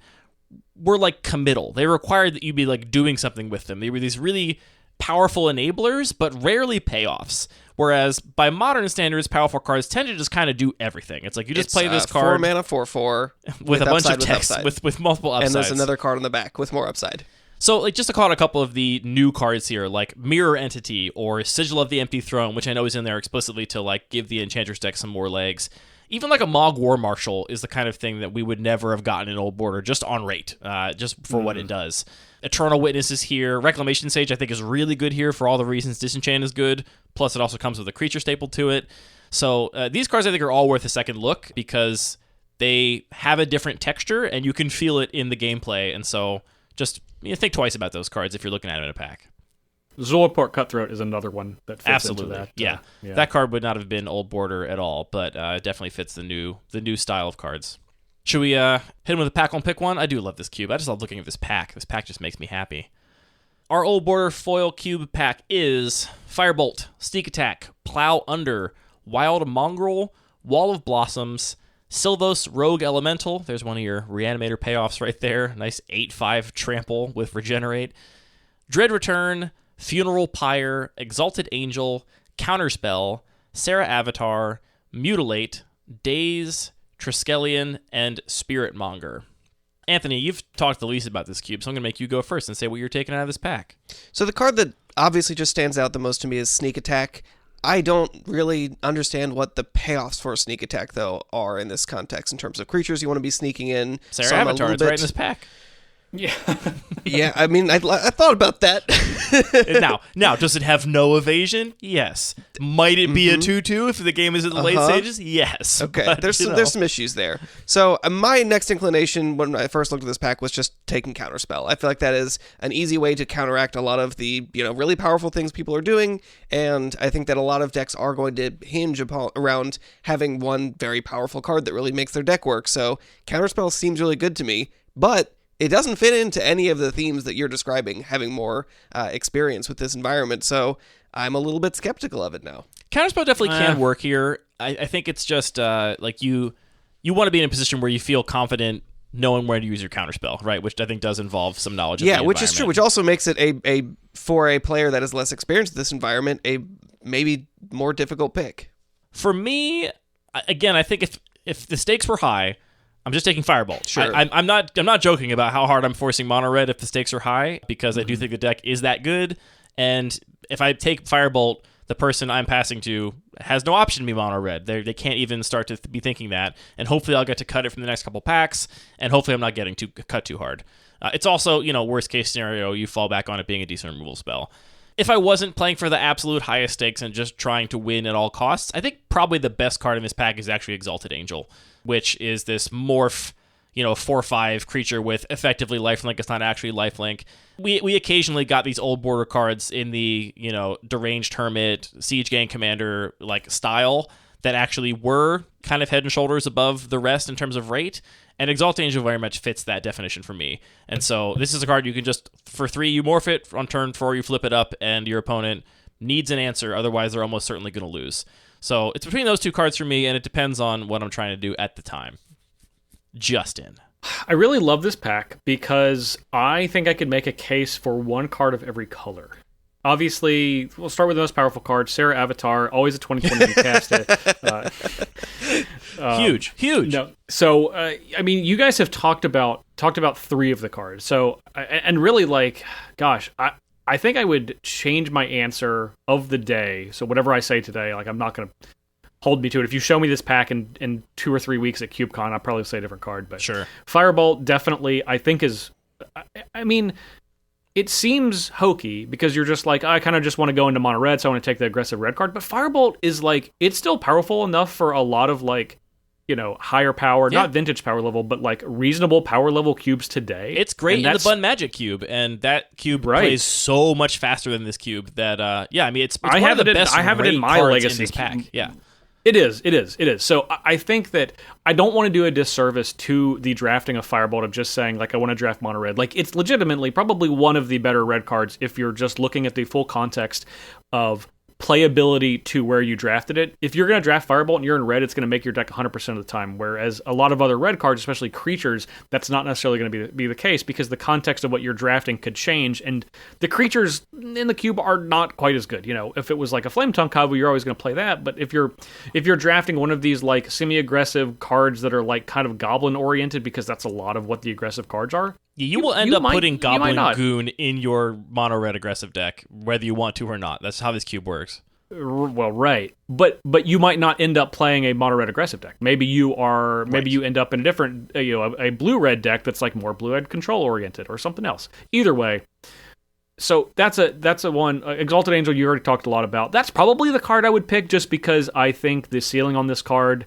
were committal. They required that you be doing something with them. They were these really powerful enablers, but rarely payoffs. Whereas by modern standards, powerful cards tend to just kind of do everything. It's you just play this card 4 mana 4/4 with a bunch of text with multiple upsides, and there's another card on the back with more upside. So just to call out a couple of the new cards here, like Mirror Entity or Sigil of the Empty Throne, which I know is in there explicitly to give the Enchantress deck some more legs. Even a Mog War Marshal is the kind of thing that we would never have gotten in Old Border just on rate, just for what it does. Eternal Witness is here. Reclamation Sage, I think, is really good here for all the reasons Disenchant is good. Plus, it also comes with a creature staple to it. So these cards, I think, are all worth a second look because they have a different texture, and you can feel it in the gameplay. And so just think twice about those cards if you're looking at them in a pack. Zulaport Cutthroat is another one that fits into that. Yeah. That card would not have been old border at all, but it definitely fits the new style of cards. Should we hit him with a pack on pick one? I do love this cube. I just love looking at this pack. This pack just makes me happy. Our old border foil cube pack is Firebolt, Sneak Attack, Plow Under, Wild Mongrel, Wall of Blossoms, Sylvos Rogue Elemental. There's one of your Reanimator payoffs right there. Nice 8/5 trample with Regenerate. Dread Return, Funeral Pyre, Exalted Angel, Counterspell, Sarah Avatar, Mutilate, Daze, Triskelion, and Spirit Monger. Anthony, you've talked the least about this cube, so I'm going to make you go first and say what you're taking out of this pack. So the card that obviously just stands out the most to me is Sneak Attack. I don't really understand what the payoffs for Sneak Attack, though, are in this context in terms of creatures you want to be sneaking in. Sarah Avatar, it's right in this pack. Yeah. Yeah, I mean, I thought about that. Now, does it have no evasion? Yes. Might it be a 2/2 if the game is in the late stages? Yes. Okay, but, there's some issues there. So my next inclination when I first looked at this pack was just taking Counterspell. I feel like that is an easy way to counteract a lot of the really powerful things people are doing, and I think that a lot of decks are going to hinge around having one very powerful card that really makes their deck work. So Counterspell seems really good to me, but it doesn't fit into any of the themes that you're describing, having more experience with this environment, so I'm a little bit skeptical of it now. Counterspell definitely can work here. I think it's just like you want to be in a position where you feel confident knowing where to use your Counterspell, right? Which I think does involve some knowledge of the which is environment. true, which also makes it a for a player that is less experienced in this environment, a maybe more difficult pick. For me, again, I think if the stakes were high, I'm just taking Firebolt. Sure. I'm not joking about how hard I'm forcing mono red if the stakes are high, because I do think the deck is that good. And if I take Firebolt, the person I'm passing to has no option to be mono red. They can't even start to be thinking that. And hopefully I'll get to cut it from the next couple packs. And hopefully I'm not getting cut too hard. It's also, worst case scenario, you fall back on it being a decent removal spell. If I wasn't playing for the absolute highest stakes and just trying to win at all costs, I think probably the best card in this pack is actually Exalted Angel, which is this morph, 4/5 creature with effectively lifelink. It's not actually lifelink. We occasionally got these old border cards in the, Deranged Hermit, Siege Gang Commander like style that actually were kind of head and shoulders above the rest in terms of rate. And Exalted Angel very much fits that definition for me. And so this is a card you can just, for 3, you morph it. On turn 4, you flip it up, and your opponent needs an answer. Otherwise, they're almost certainly going to lose. So it's between those two cards for me, and it depends on what I'm trying to do at the time. Justin. I really love this pack because I think I could make a case for one card of every color. Obviously, we'll start with the most powerful card, Sarah Avatar, always a 2020 you cast it. Huge. No, so you guys have talked about 3 of the cards. So and really, I think I would change my answer of the day. So whatever I say today, I'm not going to hold me to it. If you show me this pack in 2 or 3 weeks at CubeCon, I'll probably say a different card. But sure, Firebolt definitely I think is. It seems hokey because you're just I kind of just want to go into mono red, so I want to take the aggressive red card. But Firebolt is it's still powerful enough for a lot of higher power, not vintage power level, but reasonable power level cubes today. It's great in the Bun Magic cube, and that cube plays so much faster than this cube that it's one of the best. I have it in my legacy in this pack. Yeah. It is. So I think that I don't want to do a disservice to the drafting of Firebolt of just saying, I want to draft mono red. It's legitimately probably one of the better red cards if you're just looking at the full context of playability to where you drafted it. If you're going to draft Firebolt and you're in red, it's going to make your deck 100% of the time, whereas a lot of other red cards, especially creatures, that's not necessarily going to be the case because the context of what you're drafting could change, and the creatures in the cube are not quite as good. If it was a Flame Tongue Kavu, you're always going to play that, but if you're drafting one of these semi-aggressive cards that are kind of goblin-oriented, because that's a lot of what the aggressive cards are, you will end up putting Goblin Goon in your mono red aggressive deck, whether you want to or not. That's how this cube works. Well, right, but you might not end up playing a mono red aggressive deck. Maybe you end up in a different, a blue red deck that's more blue red control oriented or something else. Either way, so that's a one. Exalted Angel you already talked a lot about. That's probably the card I would pick just because I think the ceiling on this card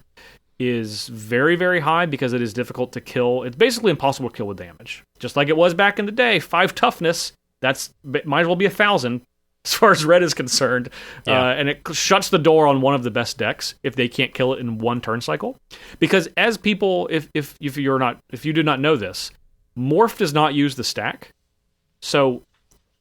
is very, very high because it is difficult to kill. It's basically impossible to kill with damage. Just like it was back in the day, 5 toughness, that's might as well be 1,000 as far as red is concerned. And it shuts the door on one of the best decks if they can't kill it in one turn cycle. Because as people, if you do not know this, Morph does not use the stack. So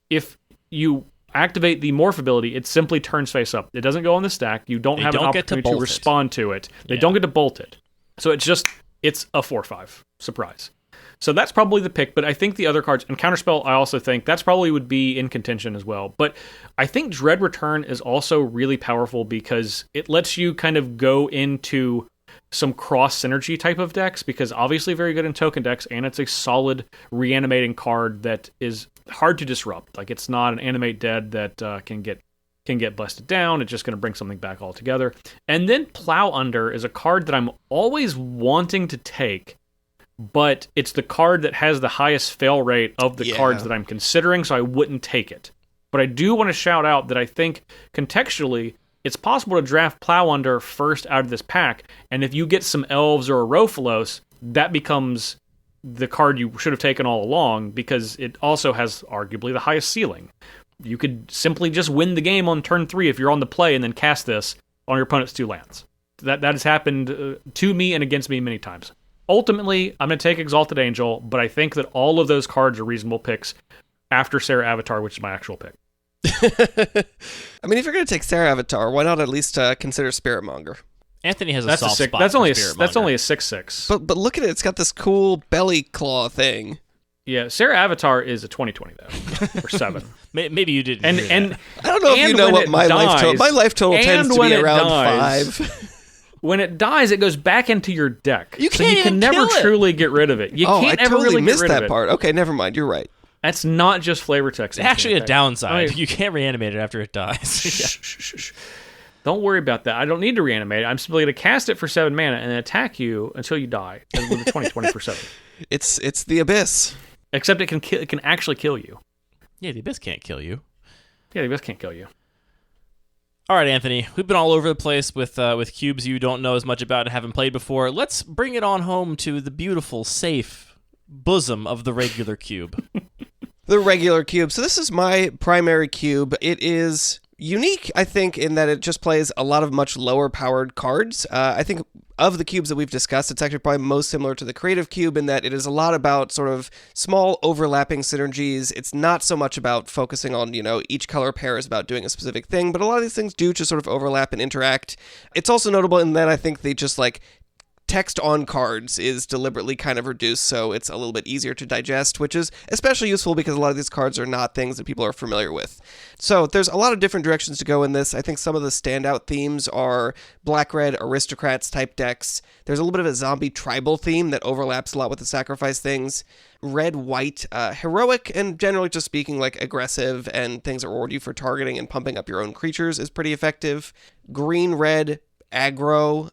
if you activate the Morph ability, it simply turns face up. It doesn't go on the stack. You don't have an opportunity to respond to it. They don't get to bolt it. So it's a 4/5 surprise. So that's probably the pick, but I think the other cards, and Counterspell, I also think that's probably would be in contention as well. But I think Dread Return is also really powerful because it lets you kind of go into some cross synergy type of decks, because obviously very good in token decks, and it's a solid reanimating card that is hard to disrupt. Like, it's not an animate dead that can get busted down. It's just going to bring something back altogether. And then Plow Under is a card that I'm always wanting to take, but it's the card that has the highest fail rate of the cards that I'm considering, so I wouldn't take it. But I do want to shout out that I think contextually it's possible to draft Plow Under first out of this pack, and if you get some Elves or a Rofalos, that becomes the card you should have taken all along, because it also has arguably the highest ceiling. You could simply just win the game on turn 3 if you're on the play and then cast this on your opponent's 2 lands. That has happened to me and against me many times. Ultimately, I'm going to take Exalted Angel, but I think that all of those cards are reasonable picks after Sarah Avatar, which is my actual pick. I mean, if you're going to take Sarah Avatar, why not at least consider Spiritmonger? Anthony has a soft spot. That's only a Spiritmonger. 6/6. But look at it; it's got this cool belly claw thing. Yeah, Sarah Avatar is a 20/20 though, or 7. Maybe you didn't. And I don't know if you know what my life total tends to be around 5. When it dies, it goes back into your deck. You so you can never truly get rid of it. You can't ever really get rid of it. I totally missed that part. Okay, never mind. You're right. That's not just flavor text. It's actually a downside. You can't reanimate it after it dies. Shh. Don't worry about that. I don't need to reanimate it. I'm simply going to cast it for 7 mana and then attack you until you die with a 20/20 for 7. It's the Abyss. Except it can actually kill you. Yeah, the Abyss can't kill you. Yeah, the Abyss can't kill you. All right, Anthony, we've been all over the place with cubes you don't know as much about and haven't played before. Let's bring it on home to the beautiful, safe bosom of the regular cube. The regular cube. So this is my primary cube. It is unique, I think, in that it just plays a lot of much lower powered cards. I think of the cubes that we've discussed, it's actually probably most similar to the creative cube in that it is a lot about sort of small overlapping synergies. It's not so much about focusing on, each color pair is about doing a specific thing, but a lot of these things do just sort of overlap and interact. It's also notable in that I think they just text on cards is deliberately kind of reduced, so it's a little bit easier to digest, which is especially useful because a lot of these cards are not things that people are familiar with. So there's a lot of different directions to go in this. I think some of the standout themes are black-red aristocrats type decks. There's a little bit of a zombie tribal theme that overlaps a lot with the sacrifice things. Red-white, heroic, and generally just speaking, aggressive, and things that reward you for targeting and pumping up your own creatures is pretty effective. Green-red, aggro.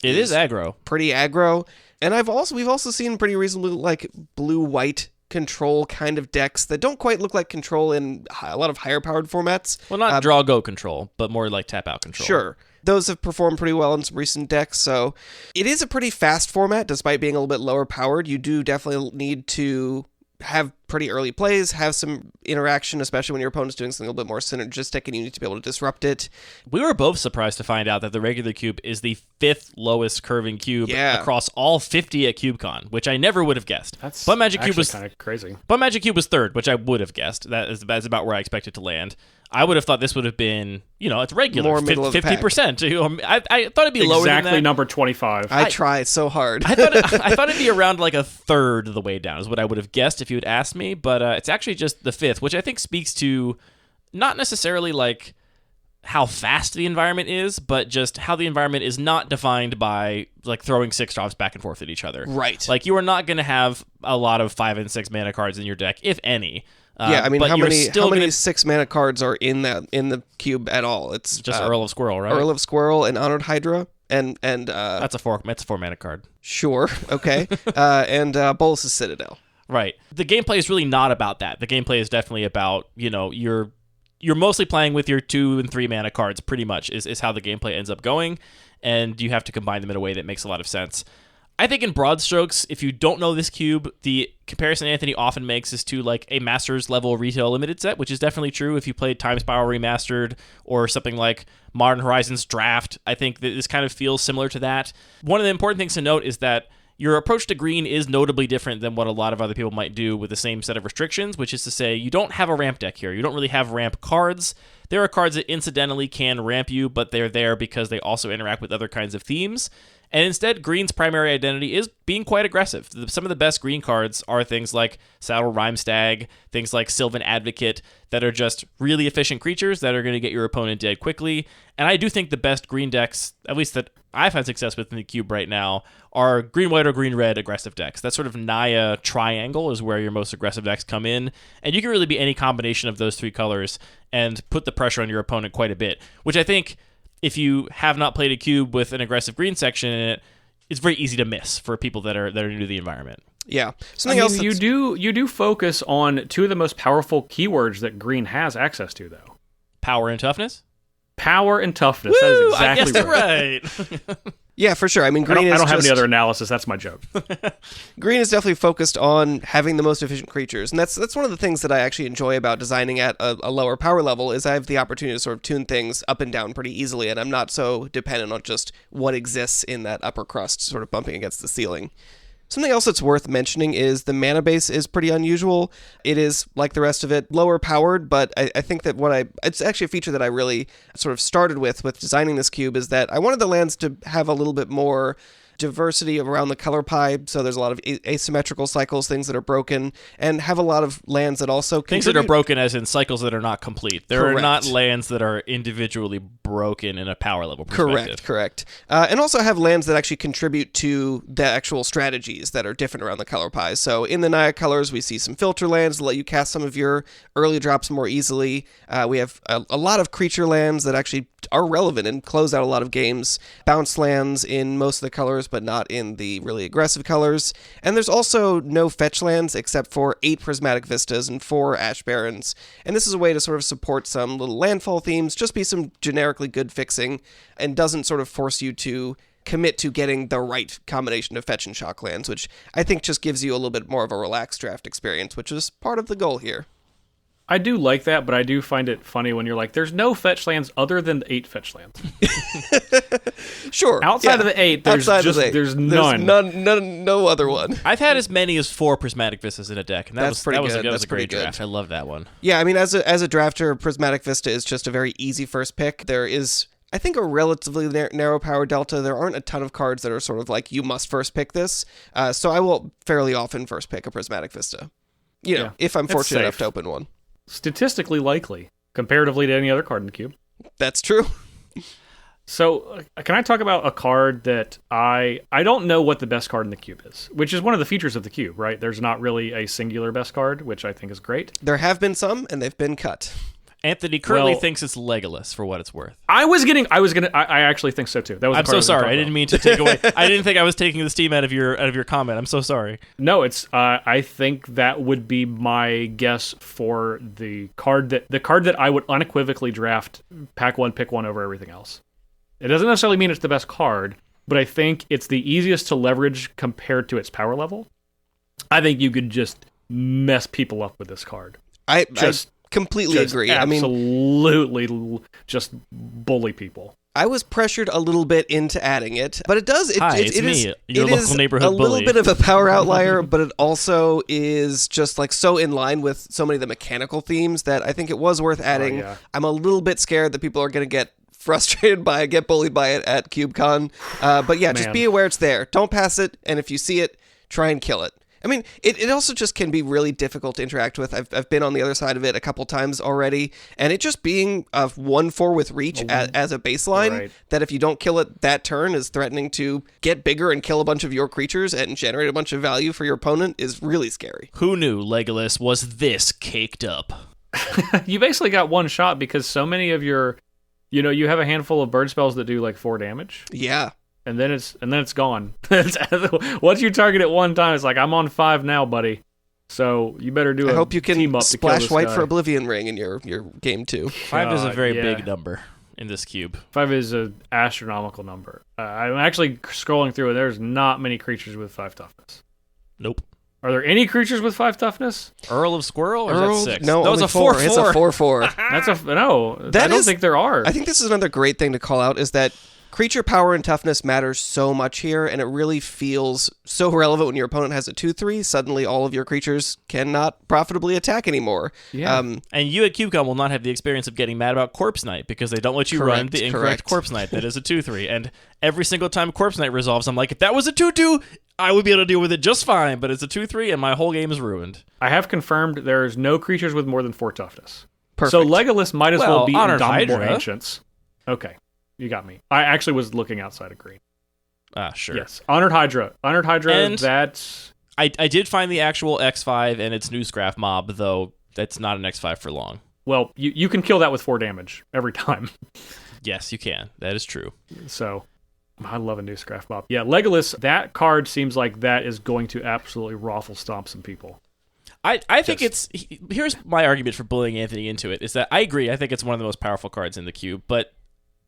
It is aggro. Pretty aggro. And we've also seen pretty reasonably blue-white control kind of decks that don't quite look like control in a lot of higher powered formats. Well, not draw go control, but more like tap out control. Sure. Those have performed pretty well in some recent decks, so it is a pretty fast format despite being a little bit lower powered. You do definitely need to have pretty early plays, have some interaction, especially when your opponent's doing something a little bit more synergistic and you need to be able to disrupt it. We were both surprised to find out that the regular cube is the 5th lowest curving cube across all 50 at CubeCon, which I never would have guessed. But Magic Cube was kind of crazy. But Magic Cube was 3rd, which I would have guessed. That's about where I expected to land. I would have thought this would have been, it's regular, more middle of 50%. I thought it'd be lower than that. Exactly number 25. I try so hard. I thought it'd be around a third of the way down is what I would have guessed if you had asked me, but it's actually just the 5th, which I think speaks to not necessarily how fast the environment is, but just how the environment is not defined by throwing 6-drops back and forth at each other. Right. You are not going to have a lot of 5 and 6 mana cards in your deck, if any. Yeah, I mean, how many 6 mana cards are in the cube at all? It's just Earl of Squirrel, right? Earl of Squirrel and Honored Hydra, and that's a 4 mana card. Sure, okay, and Bolus's Citadel. Right. The gameplay is really not about that. The gameplay is definitely about you're you're mostly playing with your 2 and 3 mana cards, pretty much, is how the gameplay ends up going, and you have to combine them in a way that makes a lot of sense. I think in broad strokes, if you don't know this cube, the comparison Anthony often makes is to like a Masters level retail limited set, which is definitely true if you played Time Spiral Remastered or something like Modern Horizons Draft. I think that this kind of feels similar to that. One of the important things to note is that your approach to green is notably different than what a lot of other people might do with the same set of restrictions, which is to say you don't have a ramp deck here. You don't really have ramp cards. There are cards that incidentally can ramp you, but they're there because they also interact with other kinds of themes. And instead, green's primary identity is being quite aggressive. Some of the best green cards are things like Saddle Rhymestag, things like Sylvan Advocate, that are just really efficient creatures that are going to get your opponent dead quickly. And I do think the best green decks, at least that I've had success with in the cube right now, are green-white or green-red aggressive decks. That sort of Naya triangle is where your most aggressive decks come in. And you can really be any combination of those 3 colors and put the pressure on your opponent quite a bit, which I think, if you have not played a cube with an aggressive green section in it, it's very easy to miss for people that are new to the environment. Yeah. You do focus on 2 of the most powerful keywords that green has access to, though. Power and toughness? Power and toughness. Woo, that is exactly I guessed it right. Yeah, for sure. I mean, green I don't have any other analysis. That's my joke. Green is definitely focused on having the most efficient creatures, and that's one of the things that I actually enjoy about designing at a lower power level is I have the opportunity to sort of tune things up and down pretty easily, and I'm not so dependent on just what exists in that upper crust sort of bumping against the ceiling. Something else that's worth mentioning is the mana base is pretty unusual. It is, like the rest of it, lower powered, but I think that it's actually a feature that I really sort of started with designing this cube, is that I wanted the lands to have a little bit more diversity around the color pie, so there's a lot of asymmetrical cycles, things that are broken, and have a lot of lands that also things that are broken as in cycles that are not complete. There are not lands that are individually broken in a power level perspective. Correct. And also have lands that actually contribute to the actual strategies that are different around the color pie. So in the Naya colors, we see some filter lands that let you cast some of your early drops more easily. We have a lot of creature lands that actually are relevant and close out a lot of games. Bounce lands in most of the colors, but not in the really aggressive colors. And there's also no fetch lands except for 8 Prismatic Vistas and 4 Ash Barrens. And this is a way to sort of support some little landfall themes, just be some generically good fixing, and doesn't sort of force you to commit to getting the right combination of fetch and shock lands, which I think just gives you a little bit more of a relaxed draft experience, which is part of the goal here. I do like that, but I do find it funny when you're like, there's no fetch lands other than the 8 fetch lands. Sure. Outside of the 8, there's none. No other one. I've had as many as 4 Prismatic Vistas in a deck, and that was a great good draft. I love that one. Yeah, I mean, as a drafter, Prismatic Vista is just a very easy first pick. There is, I think, a relatively narrow power delta. There aren't a ton of cards that are sort of like, you must first pick this. So I will fairly often first pick a Prismatic Vista. If I'm fortunate enough to open one. Statistically likely, comparatively to any other card in the cube. That's true. So, can I talk about a card that I don't know what the best card in the cube is, which is one of the features of the cube, right? There's not really a singular best card, which I think is great. There have been some, and they've been cut. Anthony currently thinks it's Legolas, for what it's worth. I actually think so too. That was I'm so sorry. I didn't mean to take away. I didn't think I was taking the steam out of your comment. I'm so sorry. No, it's. I think that would be my guess for the card that I would unequivocally draft. Pack one, pick one over everything else. It doesn't necessarily mean it's the best card, but I think it's the easiest to leverage compared to its power level. I think you could just mess people up with this card. I completely agree. Absolutely, just bully people. I was pressured a little bit into adding it, but it does. It's me, your local neighborhood bully. A little bit of a power outlier, but it also is just like so in line with so many of the mechanical themes that I think it was worth adding. Yeah. I'm a little bit scared that people are going to get frustrated by it, get bullied by it at CubeCon. But yeah, just be aware it's there. Don't pass it, and if you see it, try and kill it. I mean, it also just can be really difficult to interact with. I've been on the other side of it a couple times already, and it just being a 1/4 with reach as a baseline, that if you don't kill it that turn is threatening to get bigger and kill a bunch of your creatures and generate a bunch of value for your opponent is really scary. Who knew Legolas was this caked up? You basically got one shot because so many of your, you have a handful of bird spells that do like 4 damage. Yeah. And then it's gone. Once you target it one time, it's like, I'm on 5 now, buddy. So you better do I a hope you team can up to kill splash this white guy. for Oblivion Ring in your game too. 5 is a very yeah. big number in this cube. 5 is an astronomical number. I'm actually scrolling through, and there's not many creatures with 5 toughness. Nope. Are there any creatures with 5 toughness? Earl of Squirrel, or is that 6? No, that was only a 4. 4-4. It's a 4/4. That's I don't think there are. I think this is another great thing to call out is that creature power and toughness matters so much here, and it really feels so relevant when your opponent has a 2/3. Suddenly, all of your creatures cannot profitably attack anymore. Yeah. And you at CubeCon will not have the experience of getting mad about Corpse Knight because they don't let you run the incorrect Corpse Knight that is a 2/3. And every single time Corpse Knight resolves, I'm like, if that was a 2/2, I would be able to deal with it just fine, but it's a 2/3 and my whole game is ruined. I have confirmed there's no creatures with more than 4 toughness. Perfect. So Legolas might as well be Honored Indomitable Hydra. Ancients. Okay, you got me. I actually was looking outside of green. Sure. Yes, Honored Hydra. Honored Hydra, And that's... I did find the actual X5 and its Newscraft mob, though that's not an X5 for long. Well, you can kill that with 4 damage every time. Yes, you can. That is true. So, I love a Newscraft mob. Yeah, Legolas, that card seems like that is going to absolutely raffle stomp some people. I think here's my argument for bullying Anthony into it, is that I agree, I think it's one of the most powerful cards in the cube, but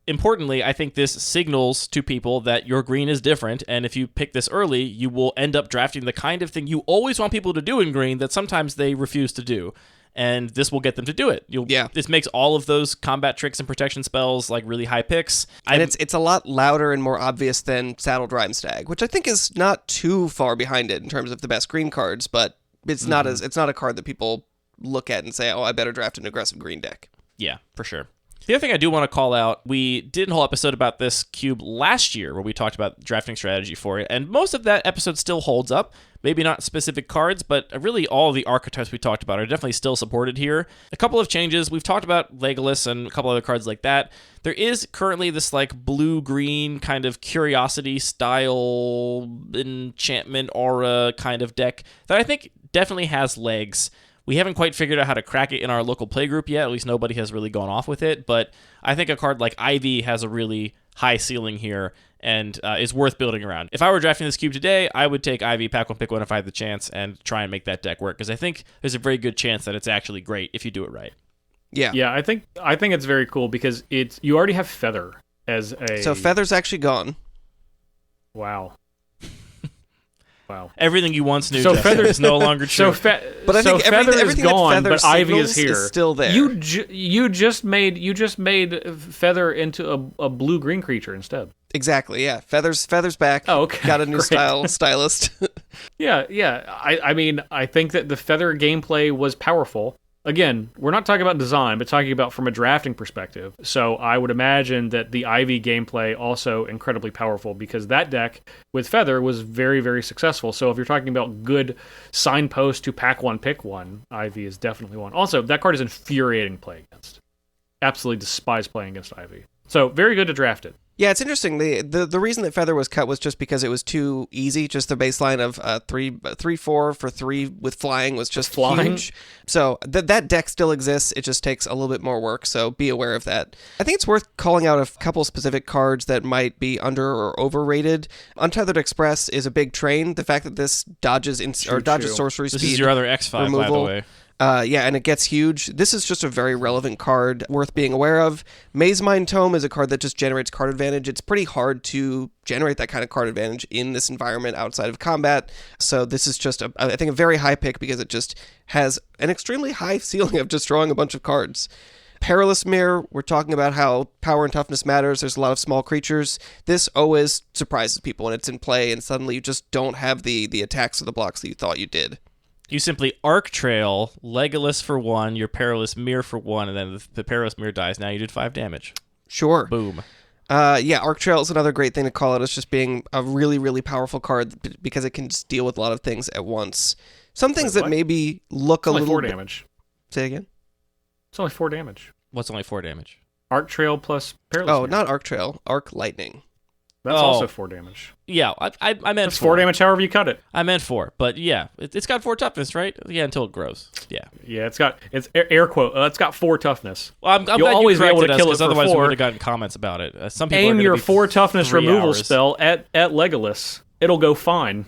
importantly, I think this signals to people that your green is different, and if you pick this early, you will end up drafting the kind of thing you always want people to do in green that sometimes they refuse to do. And this will get them to do it. This makes all of those combat tricks and protection spells like really high picks. And it's a lot louder and more obvious than Saddled Rhymestag, which I think is not too far behind it in terms of the best green cards, but it's not a card that people look at and say, oh, I better draft an aggressive green deck. Yeah, for sure. The other thing I do want to call out, we did a whole episode about this cube last year where we talked about drafting strategy for it, and most of that episode still holds up. Maybe not specific cards, but really all the archetypes we talked about are definitely still supported here. A couple of changes. We've talked about Legolas and a couple other cards like that. There is currently this like blue-green kind of curiosity style enchantment aura kind of deck that I think definitely has legs. We haven't quite figured out how to crack it in our local playgroup yet. At least nobody has really gone off with it. But I think a card like Ivy has a really high ceiling here and is worth building around. If I were drafting this cube today, I would take Ivy, pack one, pick one if I had the chance, and try and make that deck work. Because I think there's a very good chance that it's actually great if you do it right. Yeah, I think it's very cool because you already have Feather as a... So Feather's actually gone. Wow. Wow. Everything you once knew Feather is no longer true. But I think Feather is everything gone, that Feather but Ivy is signals here. Still there. You just made Feather into a blue-green creature instead. Exactly, yeah. Feather's back. Oh, okay. Got a new Great. stylist. Yeah. I mean, I think that the Feather gameplay was powerful. Again, we're not talking about design, but talking about from a drafting perspective. So I would imagine that the Ivy gameplay also incredibly powerful because that deck with Feather was very, very successful. So if you're talking about good signpost to pack one, pick one, Ivy is definitely one. Also, that card is infuriating to play against. Absolutely despise playing against Ivy. So very good to draft it. Yeah, it's interesting. The reason that Feather was cut was just because it was too easy. Just the baseline of 3/4 for 3 with flying was just huge. So that deck still exists. It just takes a little bit more work. So be aware of that. I think it's worth calling out a couple specific cards that might be under or overrated. Untethered Express is a big train. The fact that this dodges sorcery speed. This is your other X5, removal. by the way. Yeah, and it gets huge. This is just a very relevant card worth being aware of. Maze Mind Tome is a card that just generates card advantage. It's pretty hard to generate that kind of card advantage in this environment outside of combat. So this is just, I think, a very high pick because it just has an extremely high ceiling of just drawing a bunch of cards. Perilous Mirror, we're talking about how power and toughness matters. There's a lot of small creatures. This always surprises people when it's in play, and suddenly you just don't have the attacks or the blocks that you thought you did. You simply Arc Trail, Legolas for 1, your Perilous Mirror for 1, and then the Perilous Mirror dies. Now you did 5 damage. Sure. Boom. Yeah, Arc Trail is another great thing to call out. It's just being a really, really powerful card because it can just deal with a lot of things at once. Some things that maybe look a little... 4 damage. Say again? It's only 4 damage. What's only 4 damage? Arc Trail plus Perilous Oh, Mirror. not Arc Trail. Arc Lightning. That's also 4 damage. Yeah, I meant That's 4 damage however you cut it. I meant 4, but yeah, it's got 4 toughness, right? Yeah, until it grows. Yeah. Yeah, it's air quote. It's got 4 toughness. Well, I'm You'll glad always you be able to corrected us, kill it 'cause for otherwise 4. we would have gotten comments about it. Some people are Aim gonna your be 4 toughness 3 removal hours. spell at Legolas. It'll go fine.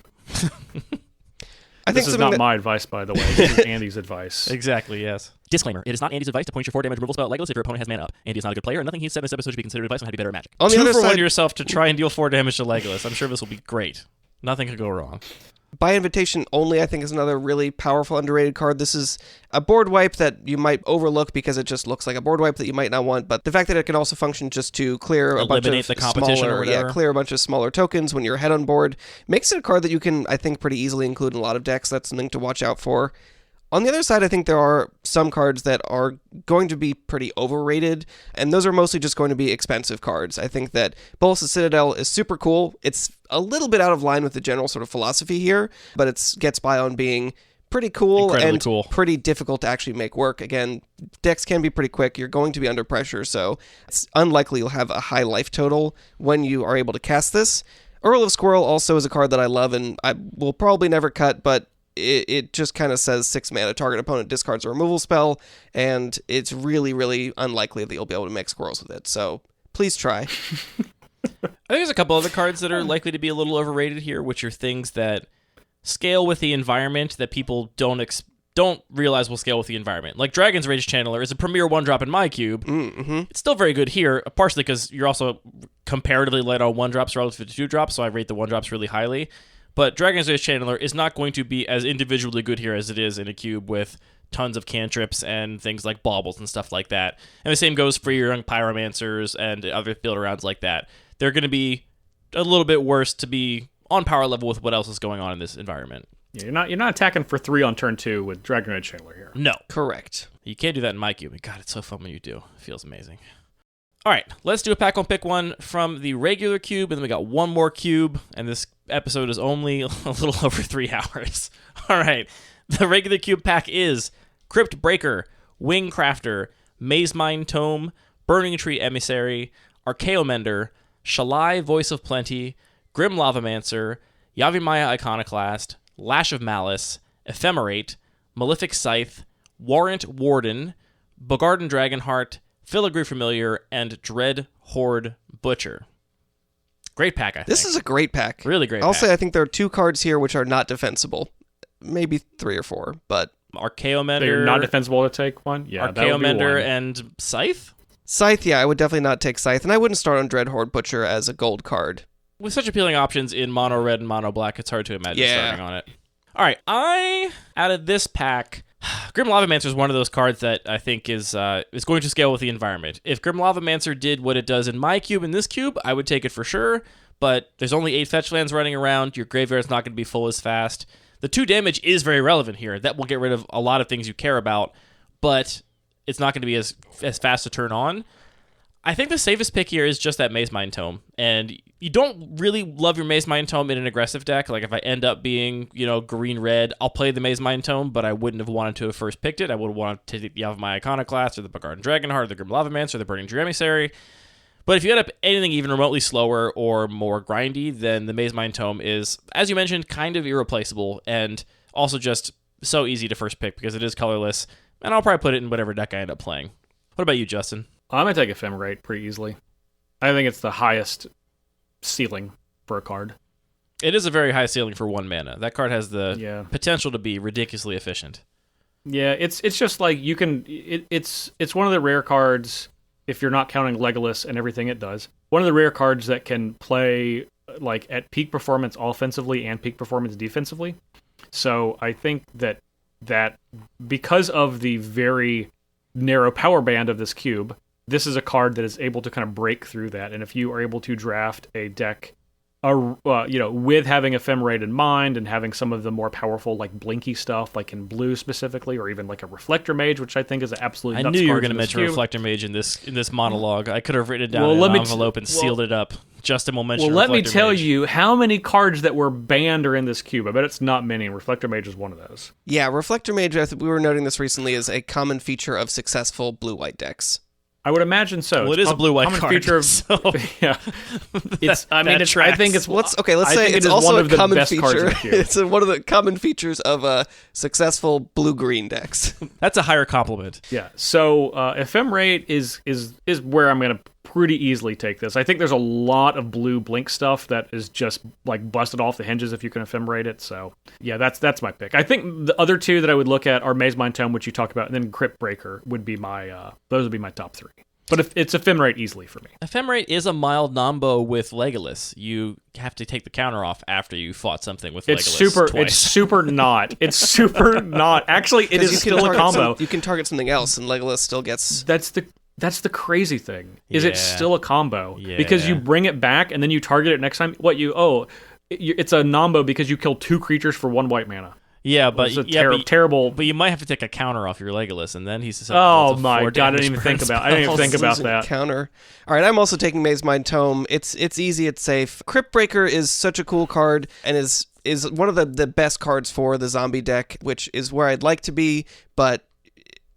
This is not my advice, by the way. This is Andy's advice. Exactly, yes. Disclaimer. It is not Andy's advice to point your 4 damage removal spell at Legolas if your opponent has mana up. Andy is not a good player, and nothing he said in this episode should be considered advice on how to be better at Magic. On the Two other for side, one yourself to try and deal 4 damage to Legolas. I'm sure this will be great. Nothing could go wrong. By Invitation Only, I think, is another really powerful, underrated card. This is a board wipe that you might overlook because it just looks like a board wipe that you might not want, but the fact that it can also function just to clear a bunch of the competition smaller, or whatever. clear a bunch of smaller tokens when you're ahead on board makes it a card that you can, I think, pretty easily include in a lot of decks. That's something to watch out for. On the other side, I think there are some cards that are going to be pretty overrated, and those are mostly just going to be expensive cards. I think that Bolas' Citadel is super cool. It's a little bit out of line with the general sort of philosophy here, but it gets by on being pretty cool pretty difficult to actually make work. Again, decks can be pretty quick. You're going to be under pressure, so it's unlikely you'll have a high life total when you are able to cast this. Earl of Squirrel also is a card that I love, and I will probably never cut, but it just kind of says 6 mana, target opponent discards a removal spell, and it's really, really unlikely that you'll be able to make squirrels with it. So please try. I think there's a couple other cards that are likely to be a little overrated here, which are things that scale with the environment that people don't realize will scale with the environment. Like Dragon's Rage Channeler is a premier 1-drop in my cube. Mm-hmm. It's still very good here, partially because you're also comparatively light on 1-drops relative to 2-drops, so I rate the 1-drops really highly. But Dragon's Rage Channeler is not going to be as individually good here as it is in a cube with tons of cantrips and things like baubles and stuff like that. And the same goes for your young pyromancers and other build-arounds like that. They're going to be a little bit worse to be on power level with what else is going on in this environment. Yeah, you're not attacking for 3 on turn 2 with Dragon Rage Channeler here. No. Correct. You can't do that in my cube. God, it's so fun when you do. It feels amazing. All right, let's do a pack on pick one from the regular cube, and then we got one more cube, and this episode is only a little over 3 hours. All right, the regular cube pack is Crypt Breaker, Wing Crafter, Maze Mine Tome, Burning Tree Emissary, Archaeomender, Shalai Voice of Plenty, Grim Lavamancer, Yavimaya Iconoclast, Lash of Malice, Ephemerate, Malefic Scythe, Warrant Warden, Bogarden Dragonheart, Filigree Familiar, and Dread Horde Butcher. Great pack, I think. This is a great pack. Really great I'll pack. say I think there are 2 cards here which are not defensible. Maybe 3 or 4, but... Archaeomender. They're not defensible to take one? Yeah, Archaeomender and Scythe? Scythe, yeah, I would definitely not take Scythe, and I wouldn't start on Dread Horde Butcher as a gold card. With such appealing options in mono red and mono black, it's hard to imagine starting on it. All right, out of this pack, Grim Lavamancer is one of those cards that I think is going to scale with the environment. If Grim Lavamancer did what it does in my cube and this cube, I would take it for sure, but there's only 8 fetch lands running around. Your graveyard's not going to be full as fast. The 2 damage is very relevant here. That will get rid of a lot of things you care about, but it's not going to be as fast to turn on. I think the safest pick here is just that Maze Mine Tome, and you don't really love your Maze Mine Tome in an aggressive deck. Like if I end up being, green-red, I'll play the Maze Mine Tome, but I wouldn't have wanted to have first picked it. I would have wanted to take the Yavimaya Iconoclast or the Bogarden Dragonheart or the Grim Lavamancer or the Burning Tree Emissary. But if you end up anything even remotely slower or more grindy, then the Maze Mine Tome is, as you mentioned, kind of irreplaceable and also just so easy to first pick because it is colorless, and I'll probably put it in whatever deck I end up playing. What about you, Justin? I'm going to take Ephemerate pretty easily. I think it's the highest ceiling for a card. It is a very high ceiling for 1 mana. That card has the potential to be ridiculously efficient. Yeah, it's just like you can... It's one of the rare cards, if you're not counting Legolas and everything it does, one of the rare cards that can play like at peak performance offensively and peak performance defensively. So I think that because of the very narrow power band of this cube, this is a card that is able to kind of break through that. And if you are able to draft a deck, with having Ephemerate in mind and having some of the more powerful, like blinky stuff, like in blue specifically, or even like a Reflector Mage, which I think is an absolute nuts I knew you were going to mention Reflector Mage in this monologue. I could have written it down in an envelope and sealed it up. Justin will mention. Well, let me Reflector tell Mage. you how many cards that were banned are in this cube. I bet it's not many, and Reflector Mage is one of those. Yeah, Reflector Mage, we were noting this recently, is a common feature of successful blue-white decks. I would imagine so. Well, it is a blue-white card. Feature of, so yeah, it's. I think it's. Let's say it's also one a of the common best cards in feature. the cube. It's one of the common features of successful blue-green decks. That's a higher compliment. Yeah. So Ephemerate is where I'm going to pretty easily take this. I think there's a lot of blue blink stuff that is just like busted off the hinges if you can ephemerate it. So yeah, that's my pick. I think the other two that I would look at are Maze Mind Tome, which you talked about, and then Crypt Breaker would be those would be my top three. But if it's ephemerate easily for me. Ephemerate is a mild nombo with Legolas. You have to take the counter off after you fought something with Legolas twice. It's super not. It's super not. Actually, it is still a combo. You can target something else, and Legolas still gets... That's the crazy thing, is it's still a combo. Yeah. Because you bring it back, and then you target it next time. It's a nombo because you kill 2 creatures for 1 white mana. Yeah, but terrible. But you might have to take a counter off your Legolas, and then he's susceptible oh to my 4 god! I didn't even think about that. Counter. All right, I'm also taking Maze Mind Tome. It's easy, it's safe. Crypt Breaker is such a cool card, and is one of the best cards for the zombie deck, which is where I'd like to be, but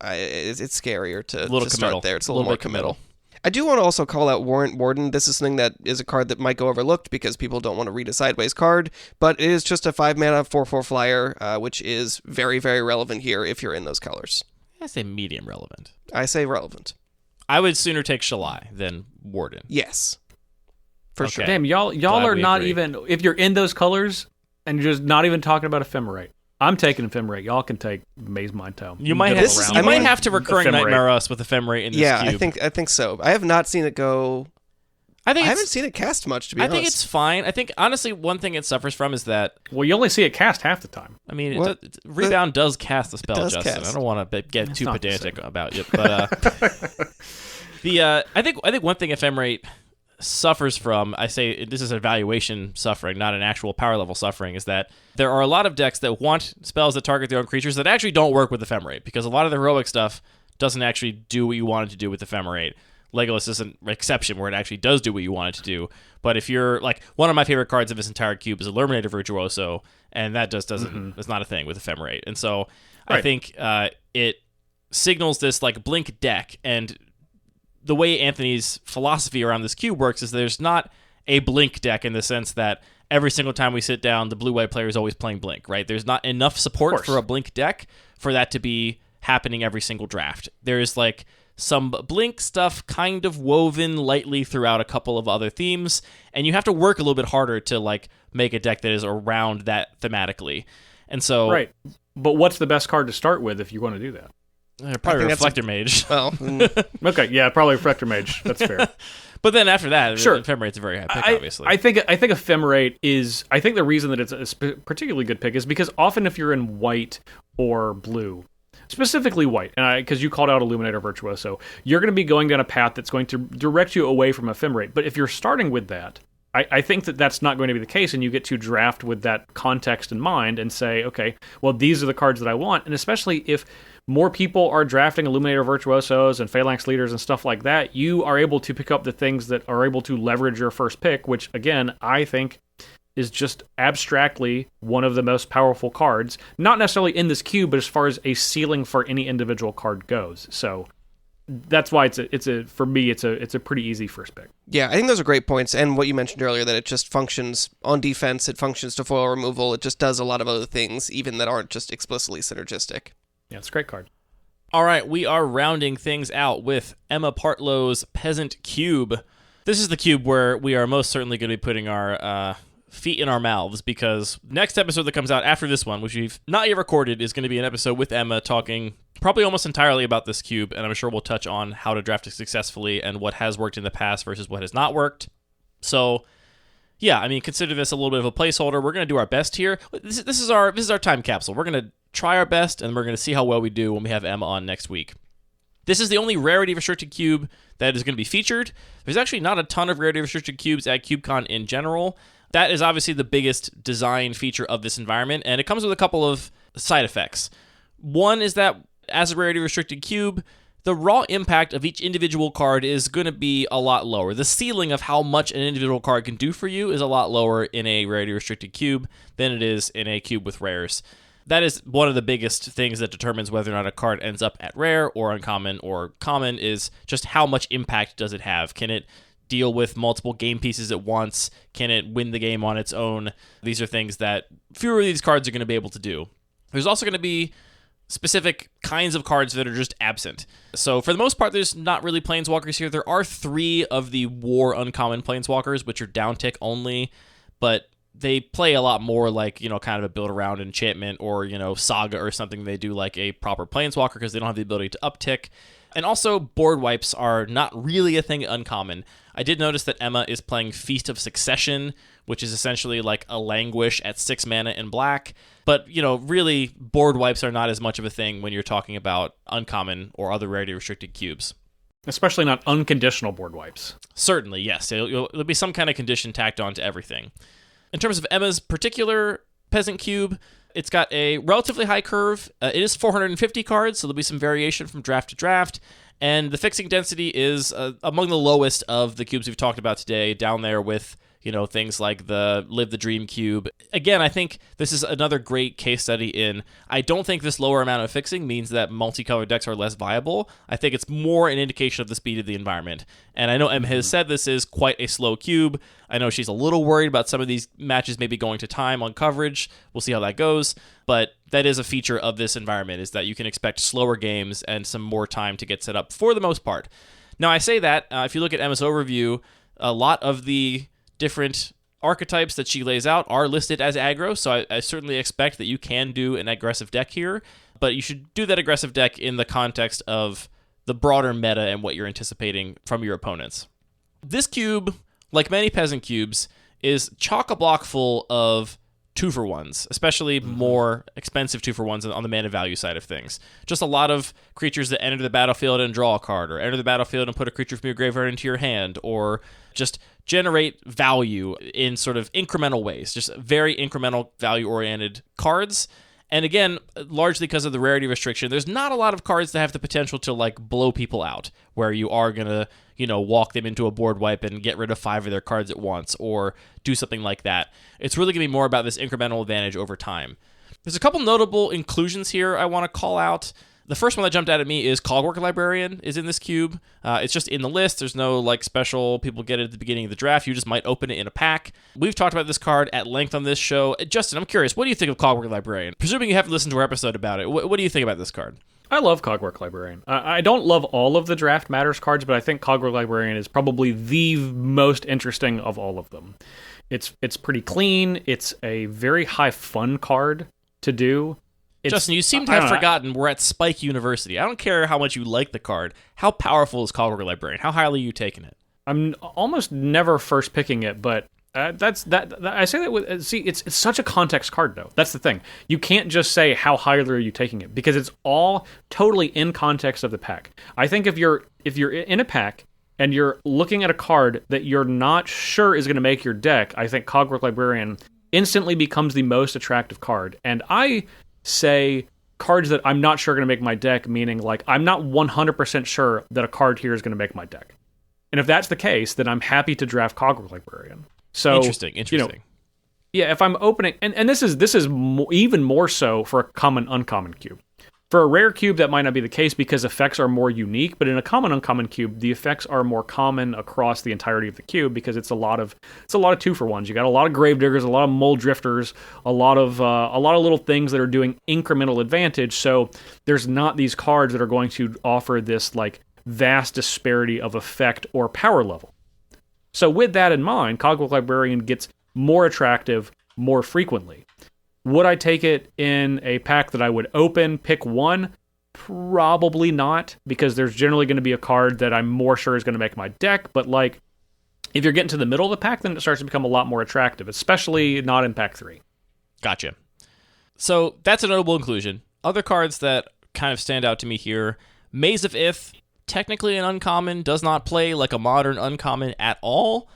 it's scarier to start there. It's a little more committal. I do want to also call out Warrant Warden. This is something that is a card that might go overlooked because people don't want to read a sideways card, but it is just a 5-mana 4/4 flyer, which is very, very relevant here if you're in those colors. I say medium relevant. I say relevant. I would sooner take Shalai than Warden. Yes. For sure. Damn, y'all are not even, if you're in those colors and you're just not even talking about Ephemerate. I'm taking Ephemerate. Y'all can take Maze Mind Tome. You might have to recurring Nightmare us with Ephemerate in this cube. Yeah, I think so. I have not seen it go. I haven't seen it cast much, to be honest. I think it's fine. I think, honestly, one thing it suffers from is that... Well, you only see it cast half the time. I mean, Rebound does cast the spell, Justin. I don't want to get too pedantic about it, but I think one thing Ephemerate suffers from, I say this is evaluation suffering, not an actual power level suffering, is that there are a lot of decks that want spells that target their own creatures that actually don't work with Ephemerate, because a lot of the heroic stuff doesn't actually do what you want it to do with Ephemerate. Legolas is an exception where it actually does do what you want it to do. But if you're like, one of my favorite cards of this entire cube is Illuminator Virtuoso, and that just doesn't, it's not a thing with Ephemerate. And so I think it signals this like blink deck, and the way Anthony's philosophy around this cube works is there's not a blink deck in the sense that every single time we sit down, the blue-white player is always playing blink, right? There's not enough support for a blink deck for that to be happening every single draft. There's like some blink stuff kind of woven lightly throughout a couple of other themes, and you have to work a little bit harder to like make a deck that is around that thematically. And so... Right. But what's the best card to start with if you want to do that? Probably Reflector Mage. Well, okay, yeah, probably Reflector Mage. That's fair. But then after that, sure. Ephemerate's a very high pick, obviously. I think Ephemerate is... I think the reason that it's a particularly good pick is because often if you're in white or blue, specifically white, and because you called out Illuminator Virtuoso, you're going to be going down a path that's going to direct you away from Ephemerate. But if you're starting with that, I think that that's not going to be the case, and you get to draft with that context in mind and say, okay, well, these are the cards that I want. And especially if more people are drafting Illuminator Virtuosos and Phalanx Leaders and stuff like that, you are able to pick up the things that are able to leverage your first pick, which, again, I think is just abstractly one of the most powerful cards. Not necessarily in this cube, but as far as a ceiling for any individual card goes. So that's why for me it's a pretty easy first pick. Yeah, I think those are great points, and what you mentioned earlier, that it just functions on defense, it functions to foil removal, it just does a lot of other things, even that aren't just explicitly synergistic. Yeah, it's a great card. All right, we are rounding things out with Emma Partlow's Peasant Cube. This is the cube where we are most certainly going to be putting our feet in our mouths, because next episode that comes out after this one, which we've not yet recorded, is going to be an episode with Emma talking probably almost entirely about this cube, and I'm sure we'll touch on how to draft it successfully and what has worked in the past versus what has not worked. So, yeah, I mean, consider this a little bit of a placeholder. We're going to do our best here. This is our time capsule. We're going to try our best, and we're going to see how well we do when we have Emma on next week. This is the only rarity-restricted cube that is going to be featured. There's actually not a ton of rarity-restricted cubes at CubeCon in general. That is obviously the biggest design feature of this environment, and it comes with a couple of side effects. One is that, as a rarity-restricted cube, the raw impact of each individual card is going to be a lot lower. The ceiling of how much an individual card can do for you is a lot lower in a rarity-restricted cube than it is in a cube with rares. That is one of the biggest things that determines whether or not a card ends up at rare or uncommon or common, is just how much impact does it have. Can it deal with multiple game pieces at once? Can it win the game on its own? These are things that fewer of these cards are going to be able to do. There's also going to be specific kinds of cards that are just absent. So for the most part, there's not really planeswalkers here. There are 3 of the War uncommon planeswalkers, which are down tick only, but they play a lot more like, kind of a build around enchantment or, saga or something. They do like a proper planeswalker because they don't have the ability to uptick. And also, board wipes are not really a thing uncommon. I did notice that Emma is playing Feast of Succession, which is essentially like a Languish at 6 mana in black. But, really, board wipes are not as much of a thing when you're talking about uncommon or other rarity-restricted cubes. Especially not unconditional board wipes. Certainly, yes. There'll be some kind of condition tacked on to everything. In terms of Emma's particular Peasant Cube, it's got a relatively high curve. It is 450 cards, so there'll be some variation from draft to draft. And the fixing density is among the lowest of the cubes we've talked about today, down there with things like the Live the Dream Cube. Again, I think this is another great case study in, I don't think this lower amount of fixing means that multicolored decks are less viable. I think it's more an indication of the speed of the environment. And I know Em has said this is quite a slow cube. I know she's a little worried about some of these matches maybe going to time on coverage. We'll see how that goes. But that is a feature of this environment, is that you can expect slower games and some more time to get set up for the most part. Now, I say that, if you look at Emma's overview, a lot of the different archetypes that she lays out are listed as aggro, so I certainly expect that you can do an aggressive deck here, but you should do that aggressive deck in the context of the broader meta and what you're anticipating from your opponents. This cube, like many Peasant cubes, is chock-a-block full of 2-for-1s, especially more expensive 2-for-1s on the mana value side of things. Just a lot of creatures that enter the battlefield and draw a card, or enter the battlefield and put a creature from your graveyard into your hand, or just generate value in sort of incremental ways, just very incremental value-oriented cards. And again, largely because of the rarity restriction, there's not a lot of cards that have the potential to like blow people out, where you are going to, walk them into a board wipe and get rid of 5 of their cards at once, or do something like that. It's really going to be more about this incremental advantage over time. There's a couple notable inclusions here I want to call out. The first one that jumped out at me is Cogwork Librarian is in this cube. It's just in the list. There's no like special people get it at the beginning of the draft. You just might open it in a pack. We've talked about this card at length on this show. Justin, I'm curious, what do you think of Cogwork Librarian? Presuming you haven't listened to our episode about it, what do you think about this card? I love Cogwork Librarian. I don't love all of the Draft Matters cards, but I think Cogwork Librarian is probably the most interesting of all of them. It's pretty clean. It's a very high fun card to do. Justin, you seem to have forgotten we're at Spike University. I don't care how much you like the card. How powerful is Cogwork Librarian? How highly are you taking it? I'm almost never first picking it, but I say that with it's such a context card though. That's the thing. You can't just say how highly are you taking it, because it's all totally in context of the pack. I think if you're in a pack and you're looking at a card that you're not sure is going to make your deck, I think Cogwork Librarian instantly becomes the most attractive card. And I say cards that I'm not sure are going to make my deck, meaning like I'm not 100% sure that a card here is going to make my deck. And if that's the case, then I'm happy to draft Cogwork Librarian. So interesting. Yeah, if I'm opening, and this is even more so for a common uncommon cube. For a rare cube, that might not be the case because effects are more unique, but in a common uncommon cube, the effects are more common across the entirety of the cube because it's a lot of 2-for-1s. You got a lot of Gravediggers, a lot of Mole Drifters, a lot of little things that are doing incremental advantage. So there's not these cards that are going to offer this like vast disparity of effect or power level. So with that in mind, Cogwork Librarian gets more attractive more frequently. Would I take it in a pack that I would open, pick one? Probably not, because there's generally going to be a card that I'm more sure is going to make my deck, but like, if you're getting to the middle of the pack, then it starts to become a lot more attractive, especially not in pack 3. Gotcha. So that's a notable inclusion. Other cards that kind of stand out to me here, Maze of Ith, technically an uncommon, does not play like a modern uncommon at all.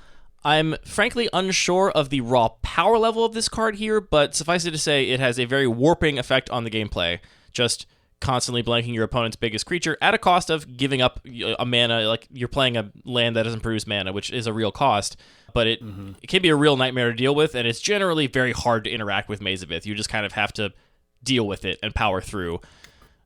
I'm frankly unsure of the raw power level of this card here, but suffice it to say, it has a very warping effect on the gameplay. Just constantly blanking your opponent's biggest creature at a cost of giving up a mana, like you're playing a land that doesn't produce mana, which is a real cost, but it can be a real nightmare to deal with, and it's generally very hard to interact with Maze of Ith. You just kind of have to deal with it and power through.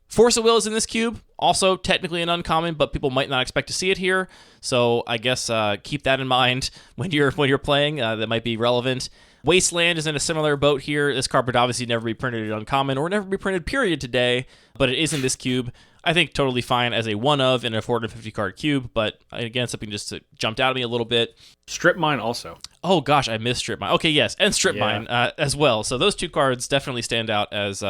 Force of Will is in this cube, also technically an uncommon, but people might not expect to see it here, so I guess keep that in mind when you're playing. That might be relevant. Wasteland is in a similar boat here. This card would obviously never be printed at Uncommon or never be printed, period, today, but it is in this cube. I think totally fine as a one of in a 450 card cube, but again, something just jumped out at me a little bit. Strip Mine also. Oh gosh, I missed Strip Mine. Okay, yes, and Strip Mine as well. So those two cards definitely stand out as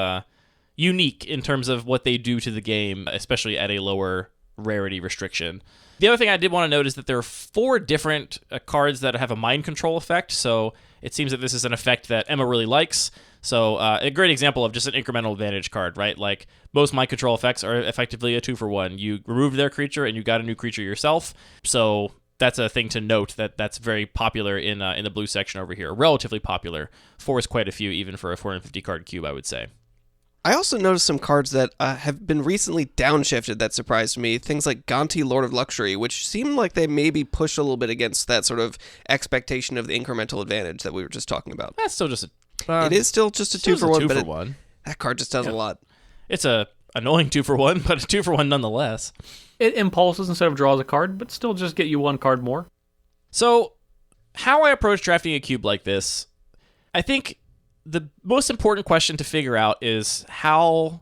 unique in terms of what they do to the game, especially at a lower rarity restriction. The other thing I did want to note is that there are 4 different cards that have a mind control effect, so it seems that this is an effect that Emma really likes. So a great example of just an incremental advantage card, right? Like most mind control effects are effectively a 2-for-1. You removed their creature and you got a new creature yourself. So that's a thing to note that's very popular in the blue section over here. Relatively popular. 4 is quite a few even for a 450 card cube, I would say. I also noticed some cards that have been recently downshifted that surprised me. Things like Gonti, Lord of Luxury, which seem like they maybe push a little bit against that sort of expectation of the incremental advantage that we were just talking about. That's still just it is still just a 2-for-1, but one. That card just does a lot. It's a annoying 2-for-1, but a 2-for-1 nonetheless. It impulses instead of draws a card, but still just get you 1 card more. So, how I approach drafting a cube like this, I think the most important question to figure out is how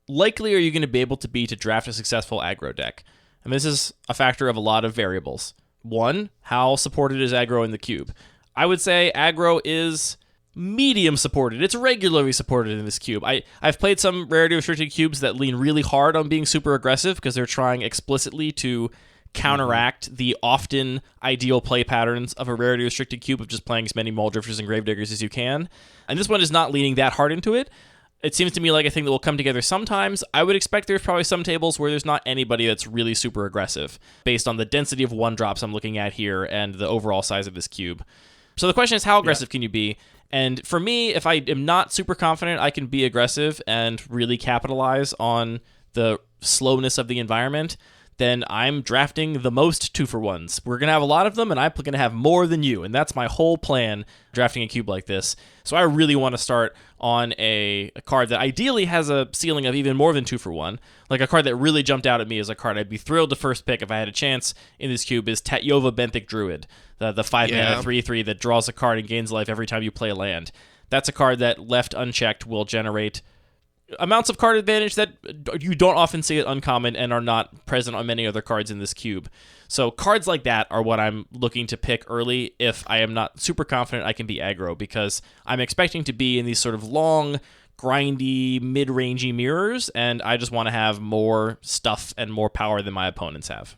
likely are you going to be able to be to draft a successful aggro deck? And this is a factor of a lot of variables. 1, how supported is aggro in the cube? I would say aggro is medium supported. It's regularly supported in this cube. I've played some rarity restricted cubes that lean really hard on being super aggressive because they're trying explicitly to counteract the often ideal play patterns of a rarity restricted cube of just playing as many Maul Drifters and Gravediggers as you can. And this one is not leaning that hard into it. It seems to me like a thing that will come together sometimes. I would expect there's probably some tables where there's not anybody that's really super aggressive based on the density of 1-drops I'm looking at here and the overall size of this cube. So the question is, how aggressive can you be? And for me, if I am not super confident I can be aggressive and really capitalize on the slowness of the environment, then I'm drafting the most 2-for-1s. We're going to have a lot of them, and I'm going to have more than you, and that's my whole plan drafting a cube like this. So I really want to start on a card that ideally has a ceiling of even more than 2-for-1. Like a card that really jumped out at me as a card I'd be thrilled to first pick if I had a chance in this cube is Tatyova Benthic Druid, the 5-mana 3/3 that draws a card and gains life every time you play a land. That's a card that, left unchecked, will generate amounts of card advantage that you don't often see at Uncommon and are not present on many other cards in this cube. So cards like that are what I'm looking to pick early if I am not super confident I can be aggro, because I'm expecting to be in these sort of long, grindy, mid-rangey mirrors, and I just want to have more stuff and more power than my opponents have.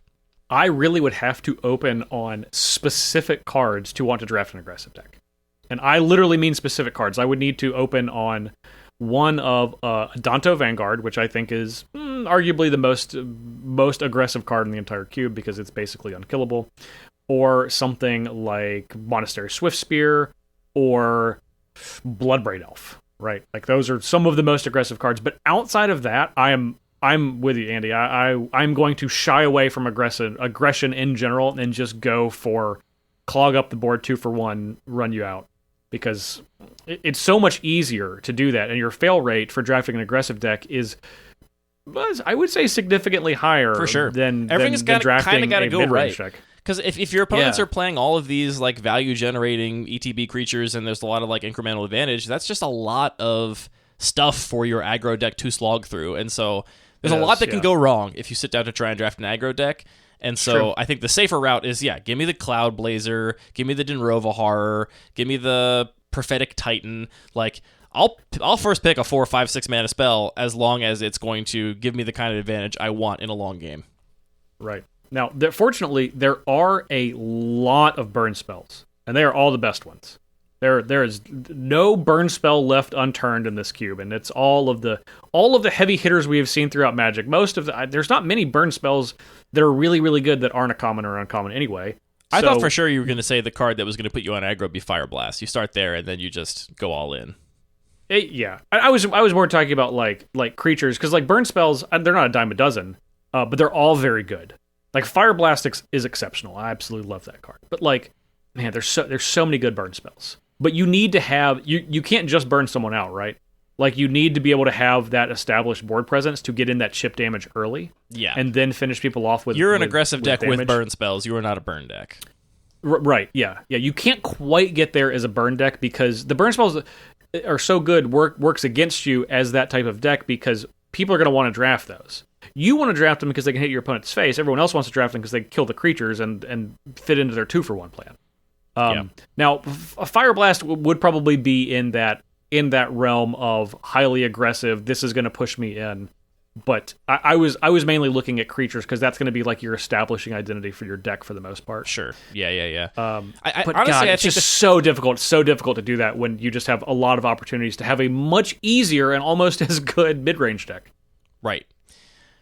I really would have to open on specific cards to want to draft an aggressive deck. And I literally mean specific cards. I would need to open on one of Danto Vanguard, which I think is arguably the most aggressive card in the entire cube because it's basically unkillable, or something like Monastery Swiftspear or Bloodbraid Elf, right? Like those are some of the most aggressive cards. But outside of that, I'm with you, Andy. I'm going to shy away from aggression in general and just go for clog up the board 2-for-1, run you out. Because it's so much easier to do that, and your fail rate for drafting an aggressive deck is, I would say, significantly higher for sure. than everything's drafting kind of got to go right. deck. Because if your opponents are playing all of these like value generating ETB creatures and there's a lot of like incremental advantage, that's just a lot of stuff for your aggro deck to slog through, and so there's a lot that can go wrong if you sit down to try and draft an aggro deck. And so I think the safer route is, give me the Cloud Blazer, give me the Dinrova Horror, give me the Prophetic Titan. Like, I'll first pick a 4, 5, 6 mana spell as long as it's going to give me the kind of advantage I want in a long game. Right. Now, fortunately, there are a lot of burn spells, and they are all the best ones. There is no burn spell left unturned in this cube, and it's all of the heavy hitters we have seen throughout Magic. There's not many burn spells that are really, really good that aren't a common or uncommon anyway. I thought for sure you were going to say the card that was going to put you on aggro would be Fire Blast. You start there, and then you just go all in. I was more talking about like creatures, because like burn spells, they're not a dime a dozen, but they're all very good. Like Fire Blast is exceptional. I absolutely love that card. But like, man, there's so many good burn spells. But you need to have, you can't just burn someone out, right? Like, you need to be able to have that established board presence to get in that chip damage early. Yeah. And then finish people off with You're an aggressive deck damage. with burn spells. You are not a burn deck. Right, yeah. You can't quite get there as a burn deck because the burn spells are so good, works against you as that type of deck because people are going to want to draft those. You want to draft them because they can hit your opponent's face. Everyone else wants to draft them because they kill the creatures and fit into their 2-for-1 plan. Now, a Fire Blast would probably be in that realm of highly aggressive, this is going to push me in. But I was mainly looking at creatures because that's going to be like your establishing identity for your deck for the most part. Sure. Yeah. But honestly, God, I it's think just so difficult to do that when you just have a lot of opportunities to have a much easier and almost as good mid-range deck. Right.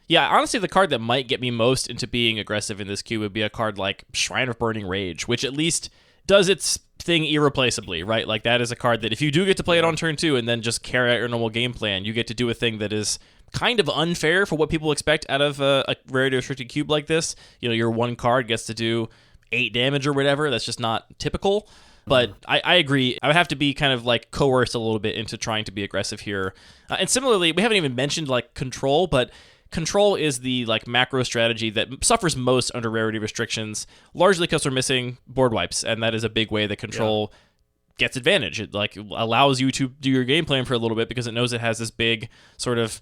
Yeah, honestly, the card that might get me most into being aggressive in this queue would be a card like Shrine of Burning Rage, which at least does its thing irreplaceably, right? Like, that is a card that if you do get to play it on turn 2 and then just carry out your normal game plan, you get to do a thing that is kind of unfair for what people expect out of a rarity restricted cube like this. You know, your one card gets to do 8 damage or whatever. That's just not typical. But I agree. I would have to be kind of like coerced a little bit into trying to be aggressive here. And similarly, we haven't even mentioned like control, but control is the like macro strategy that suffers most under rarity restrictions, largely because we're missing board wipes, and that is a big way that control gets advantage. It like allows you to do your game plan for a little bit because it knows it has this big sort of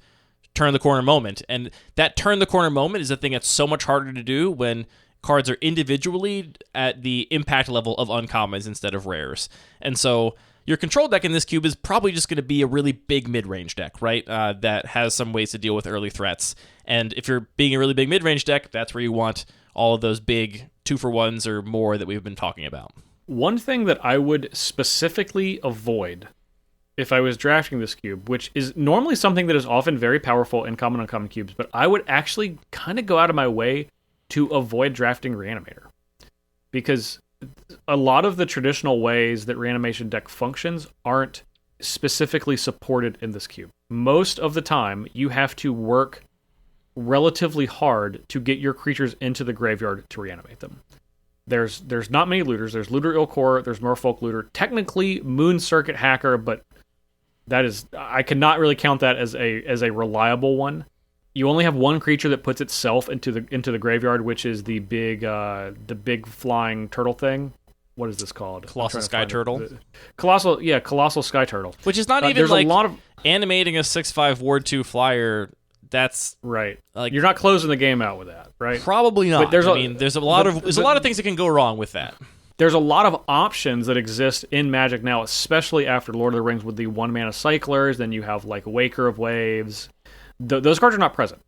turn the corner moment, and that turn the corner moment is a thing that's so much harder to do when cards are individually at the impact level of uncommons instead of rares. And so your control deck in this cube is probably just going to be a really big mid-range deck, right? That has some ways to deal with early threats. And if you're being a really big mid-range deck, that's where you want all of those big 2-for-1s or more that we've been talking about. One thing that I would specifically avoid if I was drafting this cube, which is normally something that is often very powerful in common uncommon cubes, but I would actually kind of go out of my way to avoid drafting Reanimator. Because a lot of the traditional ways that Reanimation deck functions aren't specifically supported in this cube. Most of the time, you have to work relatively hard to get your creatures into the graveyard to reanimate them. There's not many looters. There's Looter Ilkor, there's Norfolk Looter, technically Moon Circuit Hacker, but that is, I cannot really count that as a reliable one. You only have one creature that puts itself into the graveyard, which is the big flying turtle thing. What is this called? Colossal Sky Turtle. Colossal Sky Turtle. Which is not even like a lot of animating a 6/5 Ward 2 flyer. That's right. Like, you're not closing the game out with that, right? Probably not. But there's a lot of things that can go wrong with that. There's a lot of options that exist in Magic now, especially after Lord of the Rings with the 1-mana cyclers. Then you have like Waker of Waves. Those cards are not present.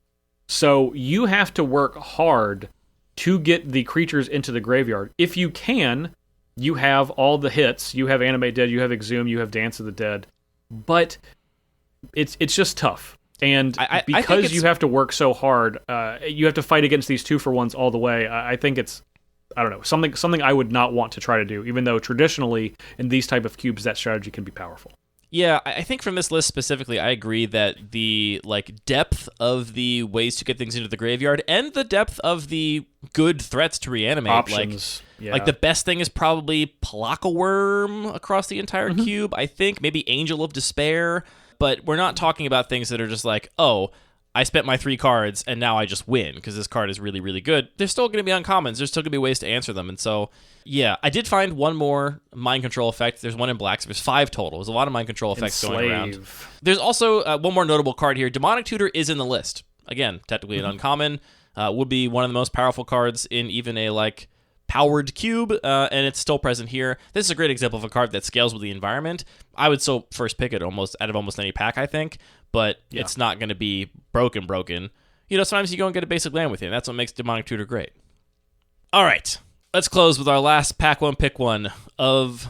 So you have to work hard to get the creatures into the graveyard. If you can, you have all the hits. You have Animate Dead, you have Exhume, you have Dance of the Dead. But it's just tough. And because you have to work so hard, you have to fight against these 2-for-1s all the way. I think it's, I don't know, something I would not want to try to do, even though traditionally in these type of cubes that strategy can be powerful. Yeah, I think from this list specifically, I agree that the like depth of the ways to get things into the graveyard and the depth of the good threats to reanimate, options, like the best thing is probably Palaka Worm across the entire cube. I think maybe Angel of Despair, but we're not talking about things that are just like, oh, I spent my 3 cards and now I just win because this card is really, really good. There's still going to be uncommons. There's still going to be ways to answer them. And so, yeah, I did find one more mind control effect. There's one in black, so there's 5 total. There's a lot of mind control effects going around. There's also one more notable card here. Demonic Tutor is in the list. Again, technically an uncommon. Would be one of the most powerful cards in even a like powered cube, and it's still present here. This is a great example of a card that scales with the environment. I would still first pick it almost out of almost any pack, I think, but it's not going to be broken. You know, sometimes you go and get a basic land with it, and that's what makes Demonic Tutor great. All right, let's close with our last pack one, pick one of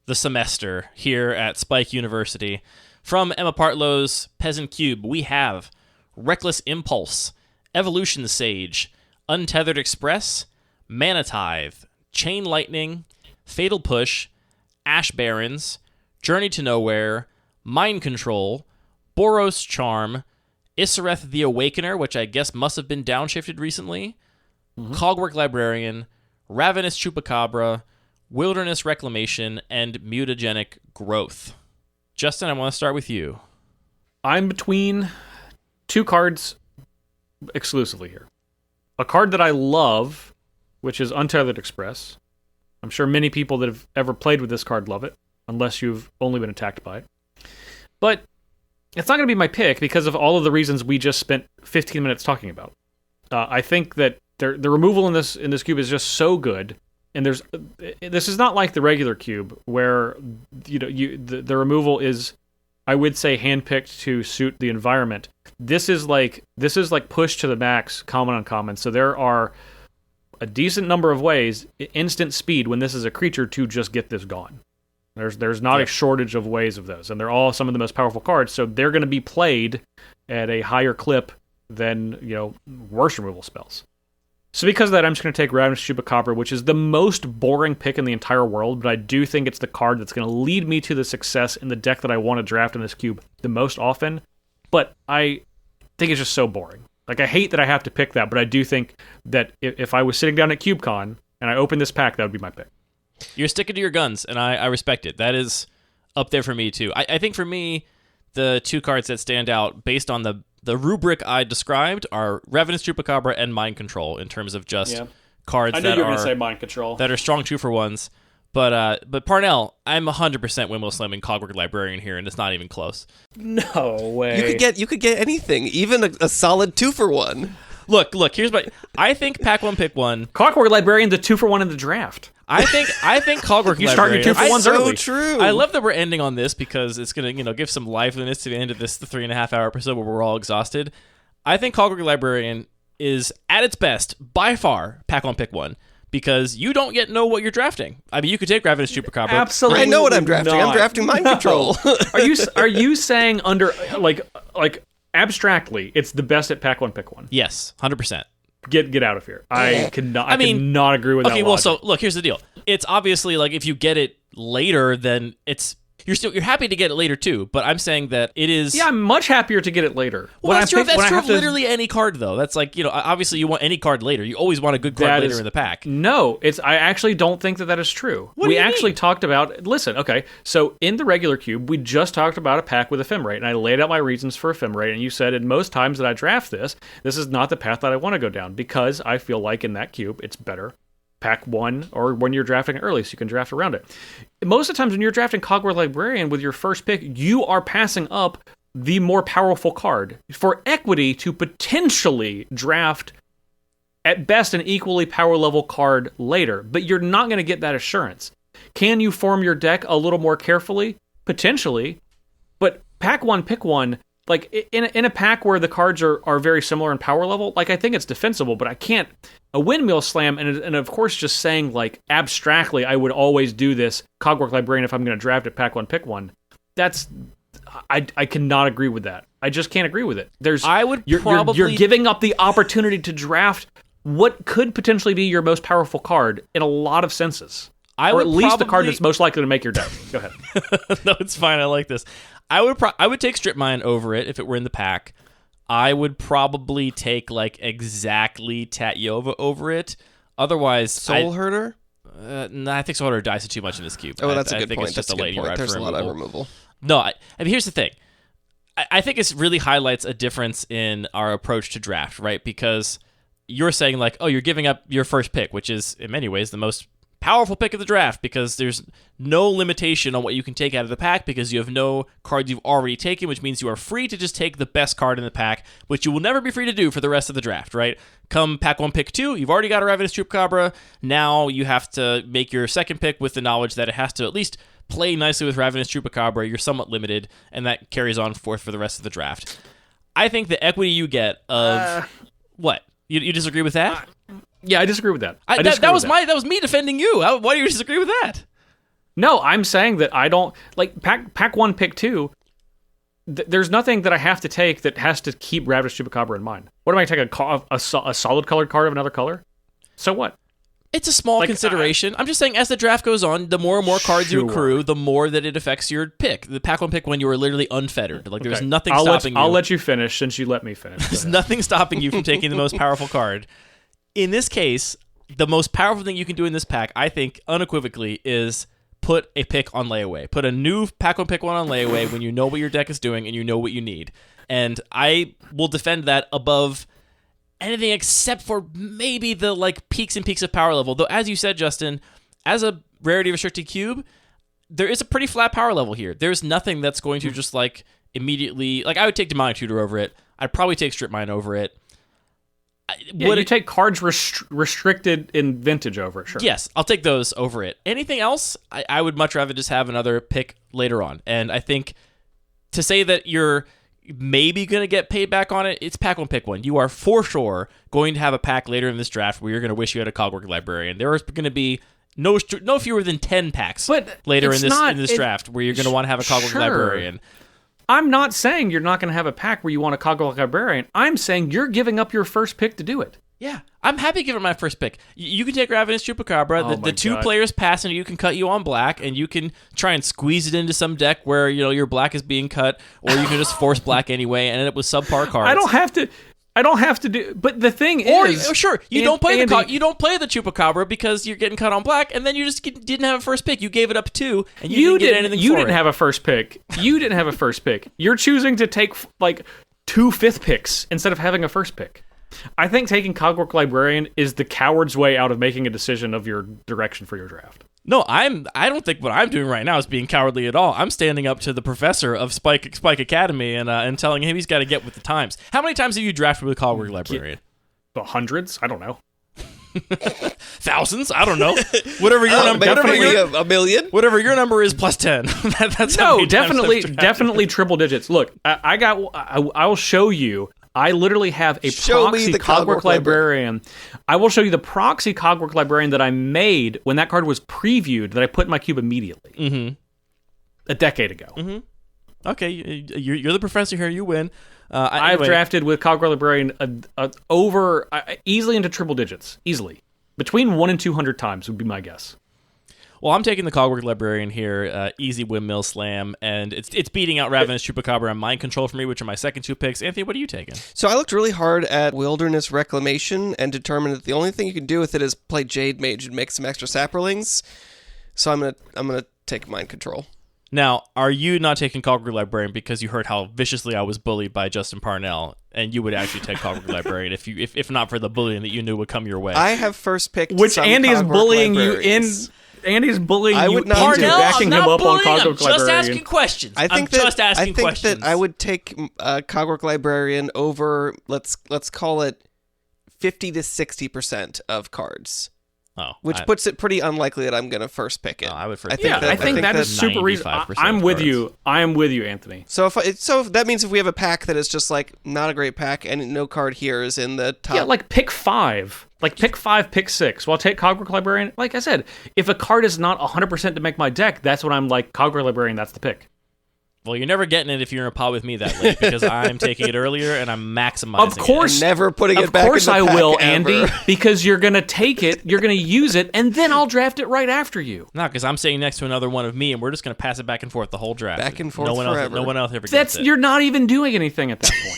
the semester here at Spike University. From Emma Partlow's Peasant Cube, we have Reckless Impulse, Evolution Sage, Untethered Express, Mana Tithe, Chain Lightning, Fatal Push, Ash Barrens, Journey to Nowhere, Mind Control, Boros Charm, Issereth the Awakener, which I guess must have been downshifted recently, Cogwork Librarian, Ravenous Chupacabra, Wilderness Reclamation, and Mutagenic Growth. Justin, I want to start with you. I'm between 2 cards exclusively here. A card that I love, which is Untethered Express, I'm sure many people that have ever played with this card love it, unless you've only been attacked by it. But it's not going to be my pick because of all of the reasons we just spent 15 minutes talking about. I think that the removal in this cube is just so good, and this is not like the regular cube where the removal is, I would say, handpicked to suit the environment. This is like pushed to the max, common uncommon. So there are a decent number of ways, instant speed when this is a creature, to just get this gone. There's not a shortage of ways of those, and they're all some of the most powerful cards. So they're going to be played at a higher clip than worse removal spells. So because of that, I'm just going to take Ravenous Cube Cobra, which is the most boring pick in the entire world, but I do think it's the card that's going to lead me to the success in the deck that I want to draft in this cube the most often. But I think it's just so boring. Like, I hate that I have to pick that, but I do think that if I was sitting down at CubeCon and I opened this pack, that would be my pick. You're sticking to your guns, and I respect it. That is up there for me, too. I think for me, the two cards that stand out based on the rubric I described are Ravenous Chupacabra and Mind Control in terms of just cards I knew you were going to say Mind Control. That are strong 2-for-1s. But Parnell, I'm 100% Windmill Slamming Clockwork Librarian here, and it's not even close. No way. You could get anything, even a solid 2-for-1. Look. Here's my. I think pack one, pick one. Clockwork Librarian, the 2-for-1 in the draft. I think Clockwork You Librarian. start your 2-for-1s early. So true. I love that we're ending on this because it's gonna give some liveliness to the end of the 3.5 hour episode where we're all exhausted. I think Clockwork Librarian is at its best by far pack one, pick one. Because you don't yet know what you're drafting. I mean, you could take Ravenous Chupacabra. Absolutely, I know what I'm drafting. not. I'm drafting Mind Control. Are you saying under like abstractly, it's the best at pack one, pick one? Yes, 100%. Get out of here. I cannot agree with that. Okay, well, logic. so look, here's the deal. It's obviously like if you get it later, then you're happy to get it later too. But I'm saying that it is. Yeah, I'm much happier to get it later. Well, that's true. That's true of literally any card, though. That's like obviously you want any card later. You always want a good card later in the pack. No, I actually don't think that is true. What do you actually mean? talked about. Listen, okay, so in the regular cube, we just talked about a pack with Ephemerate, and I laid out my reasons for Ephemerate, and you said in most times that I draft this is not the path that I want to go down because I feel like in that cube it's better. Pack one, or when you're drafting it early, so you can draft around it. Most of the times when you're drafting Clockwork Librarian with your first pick, you are passing up the more powerful card for equity to potentially draft at best an equally power level card later, but you're not going to get that assurance. Can you form your deck a little more carefully? Potentially, but pack one, pick one. Like, in a pack where the cards are very similar in power level, like, I think it's defensible, but I can't... A Windmill Slam, and of course just saying, like, abstractly, I would always do this Clockwork Librarian if I'm going to draft it, pack one, pick one. That's... I cannot agree with that. I just can't agree with it. You're giving up the opportunity to draft what could potentially be your most powerful card in a lot of senses. Or at least the card that's most likely to make your deck. Go ahead. No, it's fine. I like this. I would take Strip Mine over it if it were in the pack. I would probably take like exactly Tatyova over it. Otherwise, Soul Herder? No, I think Soul Herder dies too much in this cube. Oh, that's a good think point. It's just That's a a lady good point. ride There's for a lot of removal. No, I mean, here's the thing. I think it really highlights a difference in our approach to draft, right? Because you're saying like, oh, you're giving up your first pick, which is in many ways the most powerful pick of the draft because there's no limitation on what you can take out of the pack because you have no cards you've already taken, which means you are free to just take the best card in the pack, which you will never be free to do for the rest of the draft, right? Come pack one, pick two, you've already got a Ravenous Chupacabra. Now you have to make your second pick with the knowledge that it has to at least play nicely with Ravenous Chupacabra. You're somewhat limited, and that carries on forth for the rest of the draft. I think the equity you get of... What? You disagree with that? Yeah, I disagree with that. That was me defending you. Why do you disagree with that? No, I'm saying that I don't like pack one, pick two. There's nothing that I have to take that has to keep Ravenous Chupacabra in mind. What am I taking a solid colored card of another color? So what? It's a small consideration. I'm just saying, as the draft goes on, the more and more cards you accrue, the more that it affects your pick. The pack one, pick one, you are literally unfettered. Like there's nothing stopping you. I'll let you finish since you let me finish. There's nothing stopping you from taking the most powerful card. In this case, the most powerful thing you can do in this pack, I think, unequivocally, is put a pick on layaway. Put a new pack one, pick one on layaway when you know what your deck is doing and you know what you need. And I will defend that above anything except for maybe the like peaks and peaks of power level. Though, as you said, Justin, as a rarity restricted cube, there is a pretty flat power level here. There's nothing that's going to just like immediately, like I would take Demonic Tutor over it. I'd probably take Strip Mine over it. Would you take cards restricted in Vintage over it? Sure. Yes, I'll take those over it. Anything else, I would much rather just have another pick later on. And I think to say that you're maybe going to get paid back on it, it's pack one, pick one. You are for sure going to have a pack later in this draft where you're going to wish you had a Cogwork Librarian. There is going to be no fewer than 10 packs later in this draft where you're going to want to have a Cogwork Librarian. I'm not saying you're not going to have a pack where you want a Cogwork Librarian. I'm saying you're giving up your first pick to do it. Yeah, I'm happy giving my first pick. You can take Ravenous Cube Cobra. The two players pass, and you can cut you on black, and you can try and squeeze it into some deck where your black is being cut, or you can just force black anyway and end up with subpar cards. I don't have to do. But the thing is, sure, you don't play the Chupacabra because you're getting cut on black, and then you just didn't have a first pick. You gave it up 2, and you didn't get anything. You didn't have a first pick. You didn't have a first pick. You're choosing to take like 2 fifth picks instead of having a first pick. I think taking Cogwork Librarian is the coward's way out of making a decision of your direction for your draft. No, I don't think what I'm doing right now is being cowardly at all. I'm standing up to the professor of Spike Academy and telling him he's got to get with the times. How many times have you drafted with Cogwork Librarian? Hundreds? I don't know. Thousands? I don't know. Whatever your number. A million. Whatever your number is, plus 10. That's no, definitely triple digits. Look, I will show you. I literally have a proxy Cogwork Librarian. I will show you the proxy Cogwork Librarian that I made when that card was previewed that I put in my cube immediately. Mm-hmm. A decade ago. Mm-hmm. Okay, you're the professor here. You win. I've drafted with Cogwork Librarian over easily into triple digits. Easily. Between 1 and 200 times would be my guess. Well, I'm taking the Cogwork Librarian here, easy windmill slam, and it's beating out Ravenous Chupacabra and Mind Control for me, which are my second 2 picks. Anthony, what are you taking? So I looked really hard at Wilderness Reclamation and determined that the only thing you can do with it is play Jade Mage and make some extra Saprolings. So I'm gonna take Mind Control. Now, are you not taking Cogwork Librarian because you heard how viciously I was bullied by Justin Parnell, and you would actually take Cogwork Librarian if not for the bullying that you knew would come your way? I have first picked which some Andy is Cogwork bullying librarians. you in. Andy's bullying you into Parnell, backing him up on Cogwork Librarian. I'm just asking questions. I think that I would take Cogwork Librarian over, let's call it 50 to 60% of cards. Oh, which puts it pretty unlikely that I'm going to first pick it. I would first. I think that is super reasonable. I'm with you. I am with you, Anthony. So if that means if we have a pack that is just like not a great pack and no card here is in the top. Yeah, like pick 5. Like pick 5, pick 6. Well, I'll take Cogwork Librarian. Like I said, if a card is not 100% to make my deck, that's when I'm like, Cogwork Librarian, that's the pick. Well, you're never getting it if you're in a pod with me that late because I'm taking it earlier and I'm maximizing Of course, it. Never putting it back in the pack. Of course I will, ever. Andy, because you're going to take it, you're going to use it, and then I'll draft it right after you. No, because I'm sitting next to another one of me, and we're just going to pass it back and forth the whole draft. Back and forth forever. No one else ever gets it. You're not even doing anything at that point.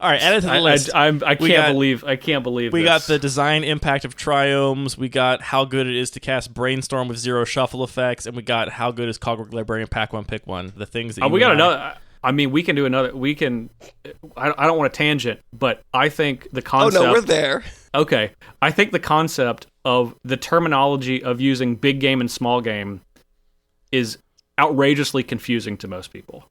All right, add it to the list. I can't believe we this. got the design impact of Triomes. We got how good it is to cast Brainstorm with 0 shuffle effects, and we got how good is Cogwork Librarian Pack 1 Pick 1. The things that we got another. I mean, we can do another. We can. I don't want to tangent, but I think the concept. Oh no, we're there. Okay, I think the concept of the terminology of using big game and small game is outrageously confusing to most people.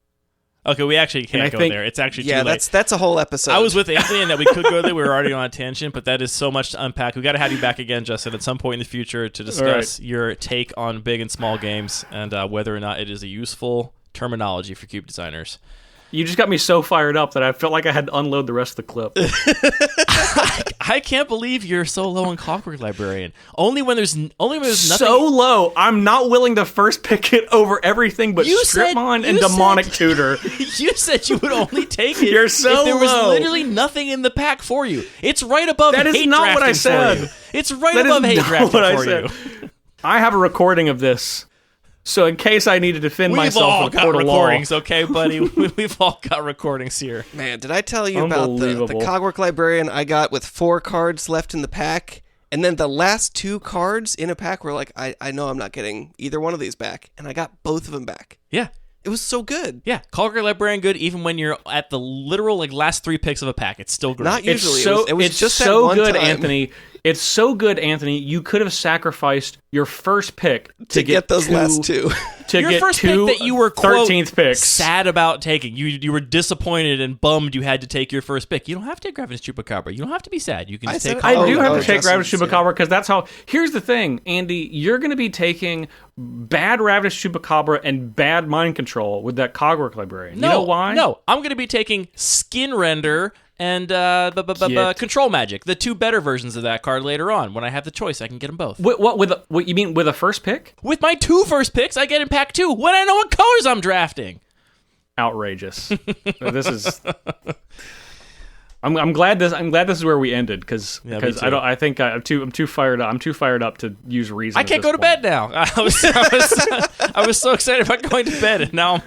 Okay, we actually can't go there. It's actually too late. That's a whole episode. I was with Anthony and that we could go there. We were already on a tangent, but that is so much to unpack. We got to have you back again, Justin, at some point in the future to discuss your take on big and small games and whether or not it is a useful terminology for cube designers. You just got me so fired up that I felt like I had to unload the rest of the clip. I can't believe you're so low on Cogwork Librarian. Only when there's nothing. So low. I'm not willing to first pick it over everything but Stripmon and Demonic Tutor. You said you would only take it You're so if there was low. literally nothing in the pack for you. It's right above That is not what I said. It's right above hate drafting for you. I have a recording of this. So in case I need to defend myself in court of law. Recordings, okay, buddy? We've all got recordings here. Man, did I tell you about the Cogwork Librarian I got with 4 cards left in the pack? And then the last 2 cards in a pack were like, I know I'm not getting either one of these back. And I got both of them back. Yeah. It was so good. Yeah, Cogwork Librarian good even when you're at the literal last 3 picks of a pack. It's still great. Not usually. It's it was just so that one good, time. Anthony. It's so good, Anthony. You could have sacrificed your first pick to get those last two. To your get first two pick that you were 13th picks. Sad about taking. You were disappointed and bummed you had to take your first pick. You don't have to take Ravenous Chupacabra. You don't have to be sad. You can just take. I do have to take Justin, Ravenous Chupacabra because that's how. Here's the thing, Andy. You're going to be taking bad Ravenous Chupacabra and bad Mind Control with that Cogwork Librarian. No, you know why? No, I'm going to be taking Skin Render and Control Magic, the two better versions of that card later on. When I have the choice, I can get them both. What you mean with a first pick? With my two first picks, I get in pack 2 when I know what colors I'm drafting. Outrageous. This is. I'm glad this is where we ended because I'm too fired up. I'm too fired up to use reason. I can't go to bed now. I was so excited about going to bed, and now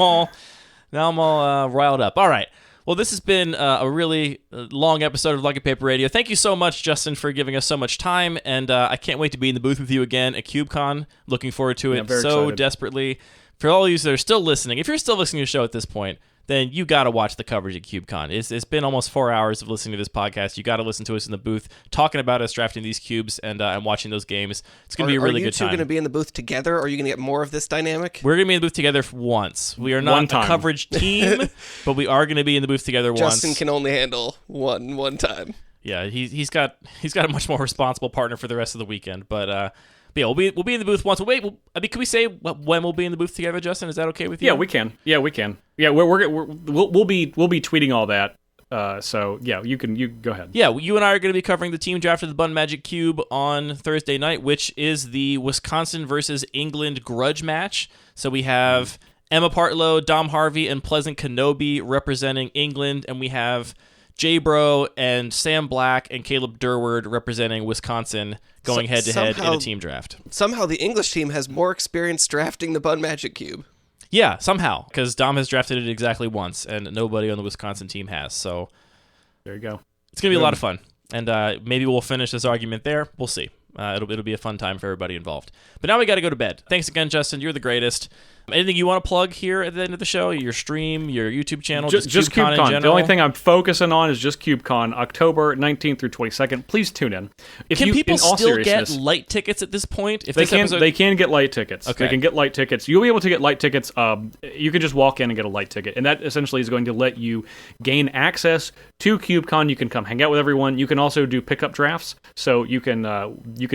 I'm all riled up. All right. Well, this has been a really long episode of Lucky Paper Radio. Thank you so much, Justin, for giving us so much time, and I can't wait to be in the booth with you again at CubeCon. Looking forward to it so excited. desperately. For all of you that are still listening, if you're still listening to the show at this point, then you got to watch the coverage at CubeCon. It's been almost 4 hours of listening to this podcast. You got to listen to us in the booth, talking about us drafting these cubes and watching those games. It's going to be a really good time. Are you two going to be in the booth together, or are you going to get more of this dynamic? We're going to be in the booth together once. We are not a coverage team, but we are going to be in the booth together once. Justin can only handle one time. Yeah, he's got a much more responsible partner for the rest of the weekend, but yeah, we'll be in the booth once. Wait, can we say when we'll be in the booth together, Justin? Is that okay with you? Yeah, we can. Yeah, we'll be tweeting all that. So yeah, you go ahead. Yeah, you and I are going to be covering the team draft of the Bun Magic Cube on Thursday night, which is the Wisconsin versus England grudge match. So we have Emma Partlow, Dom Harvey, and Pleasant Kenobi representing England, and we have J-Bro and Sam Black and Caleb Durward representing Wisconsin going head-to-head in a team draft. Somehow the English team has more experience drafting the Bun Magic Cube. Yeah, somehow, because Dom has drafted it exactly once, and nobody on the Wisconsin team has. So there you go. It's going to be a lot of fun, and maybe we'll finish this argument there. We'll see. It'll be a fun time for everybody involved. But now we got to go to bed. Thanks again, Justin. You're the greatest. Anything you want to plug here at the end of the show? Your stream, your YouTube channel, just CubeCon in general? The only thing I'm focusing on is just CubeCon, October 19th through 22nd. Please tune in. Can people still get light tickets at this point? They can get light tickets. Okay. They can get light tickets. You'll be able to get light tickets. You can just walk in and get a light ticket, and that essentially is going to let you gain access to CubeCon. You can come hang out with everyone. You can also do pickup drafts, so you can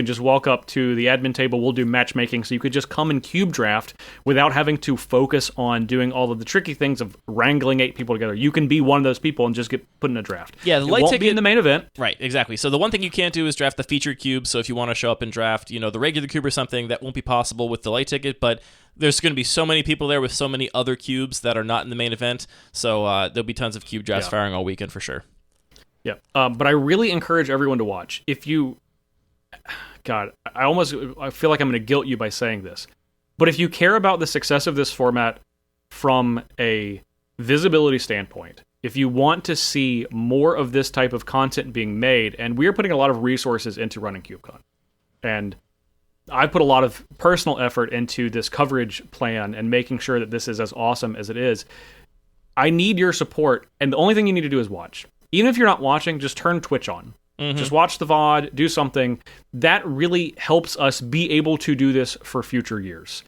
just walk up to the admin table. We'll do matchmaking, so you could just come and cube draft without having to focus on doing all of the tricky things of wrangling 8 people together. You can be one of those people and just get put in a draft. Yeah, the light won't ticket be in the main event. Right, exactly. So the one thing you can't do is draft the featured cube. So if you want to show up and draft, the regular cube or something, that won't be possible with the light ticket. But there's going to be so many people there with so many other cubes that are not in the main event. So there'll be tons of cube drafts firing all weekend for sure. Yeah, but I really encourage everyone to watch. If you, God, I feel like I'm going to guilt you by saying this. But if you care about the success of this format from a visibility standpoint, if you want to see more of this type of content being made, and we are putting a lot of resources into running CubeCon, and I put a lot of personal effort into this coverage plan and making sure that this is as awesome as it is, I need your support, and the only thing you need to do is watch. Even if you're not watching, just turn Twitch on. Mm-hmm. Just watch the VOD, do something. That really helps us be able to do this for future years.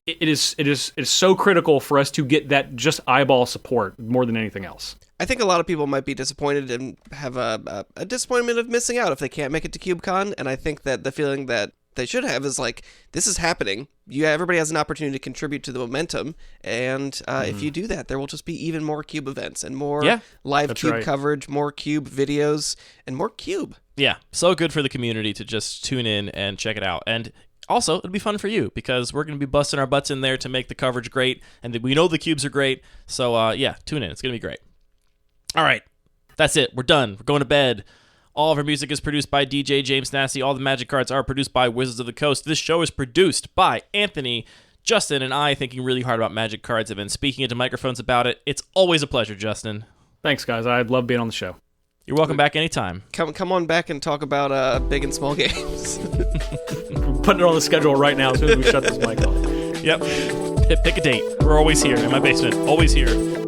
It is so critical for us to get that just eyeball support more than anything else. I think a lot of people might be disappointed and have a disappointment of missing out if they can't make it to CubeCon, and I think that the feeling that they should have is like, this is happening. Everybody has an opportunity to contribute to the momentum, and if you do that, there will just be even more Cube events and more live Cube coverage, more Cube videos, and more Cube. Yeah, so good for the community to just tune in and check it out. And also, it'll be fun for you because we're going to be busting our butts in there to make the coverage great, and we know the cubes are great. So, tune in. It's going to be great. All right, that's it. We're done. We're going to bed. All of our music is produced by DJ James Nasty. All the magic cards are produced by Wizards of the Coast. This show is produced by Anthony, Justin, and I, thinking really hard about magic cards. I've been speaking into microphones about it. It's always a pleasure, Justin. Thanks, guys. I love being on the show. You're welcome back anytime. Come on back and talk about big and small games. Putting it on the schedule right now as soon as we shut this mic off. Yep. Pick a date. We're always here in my basement. Always here.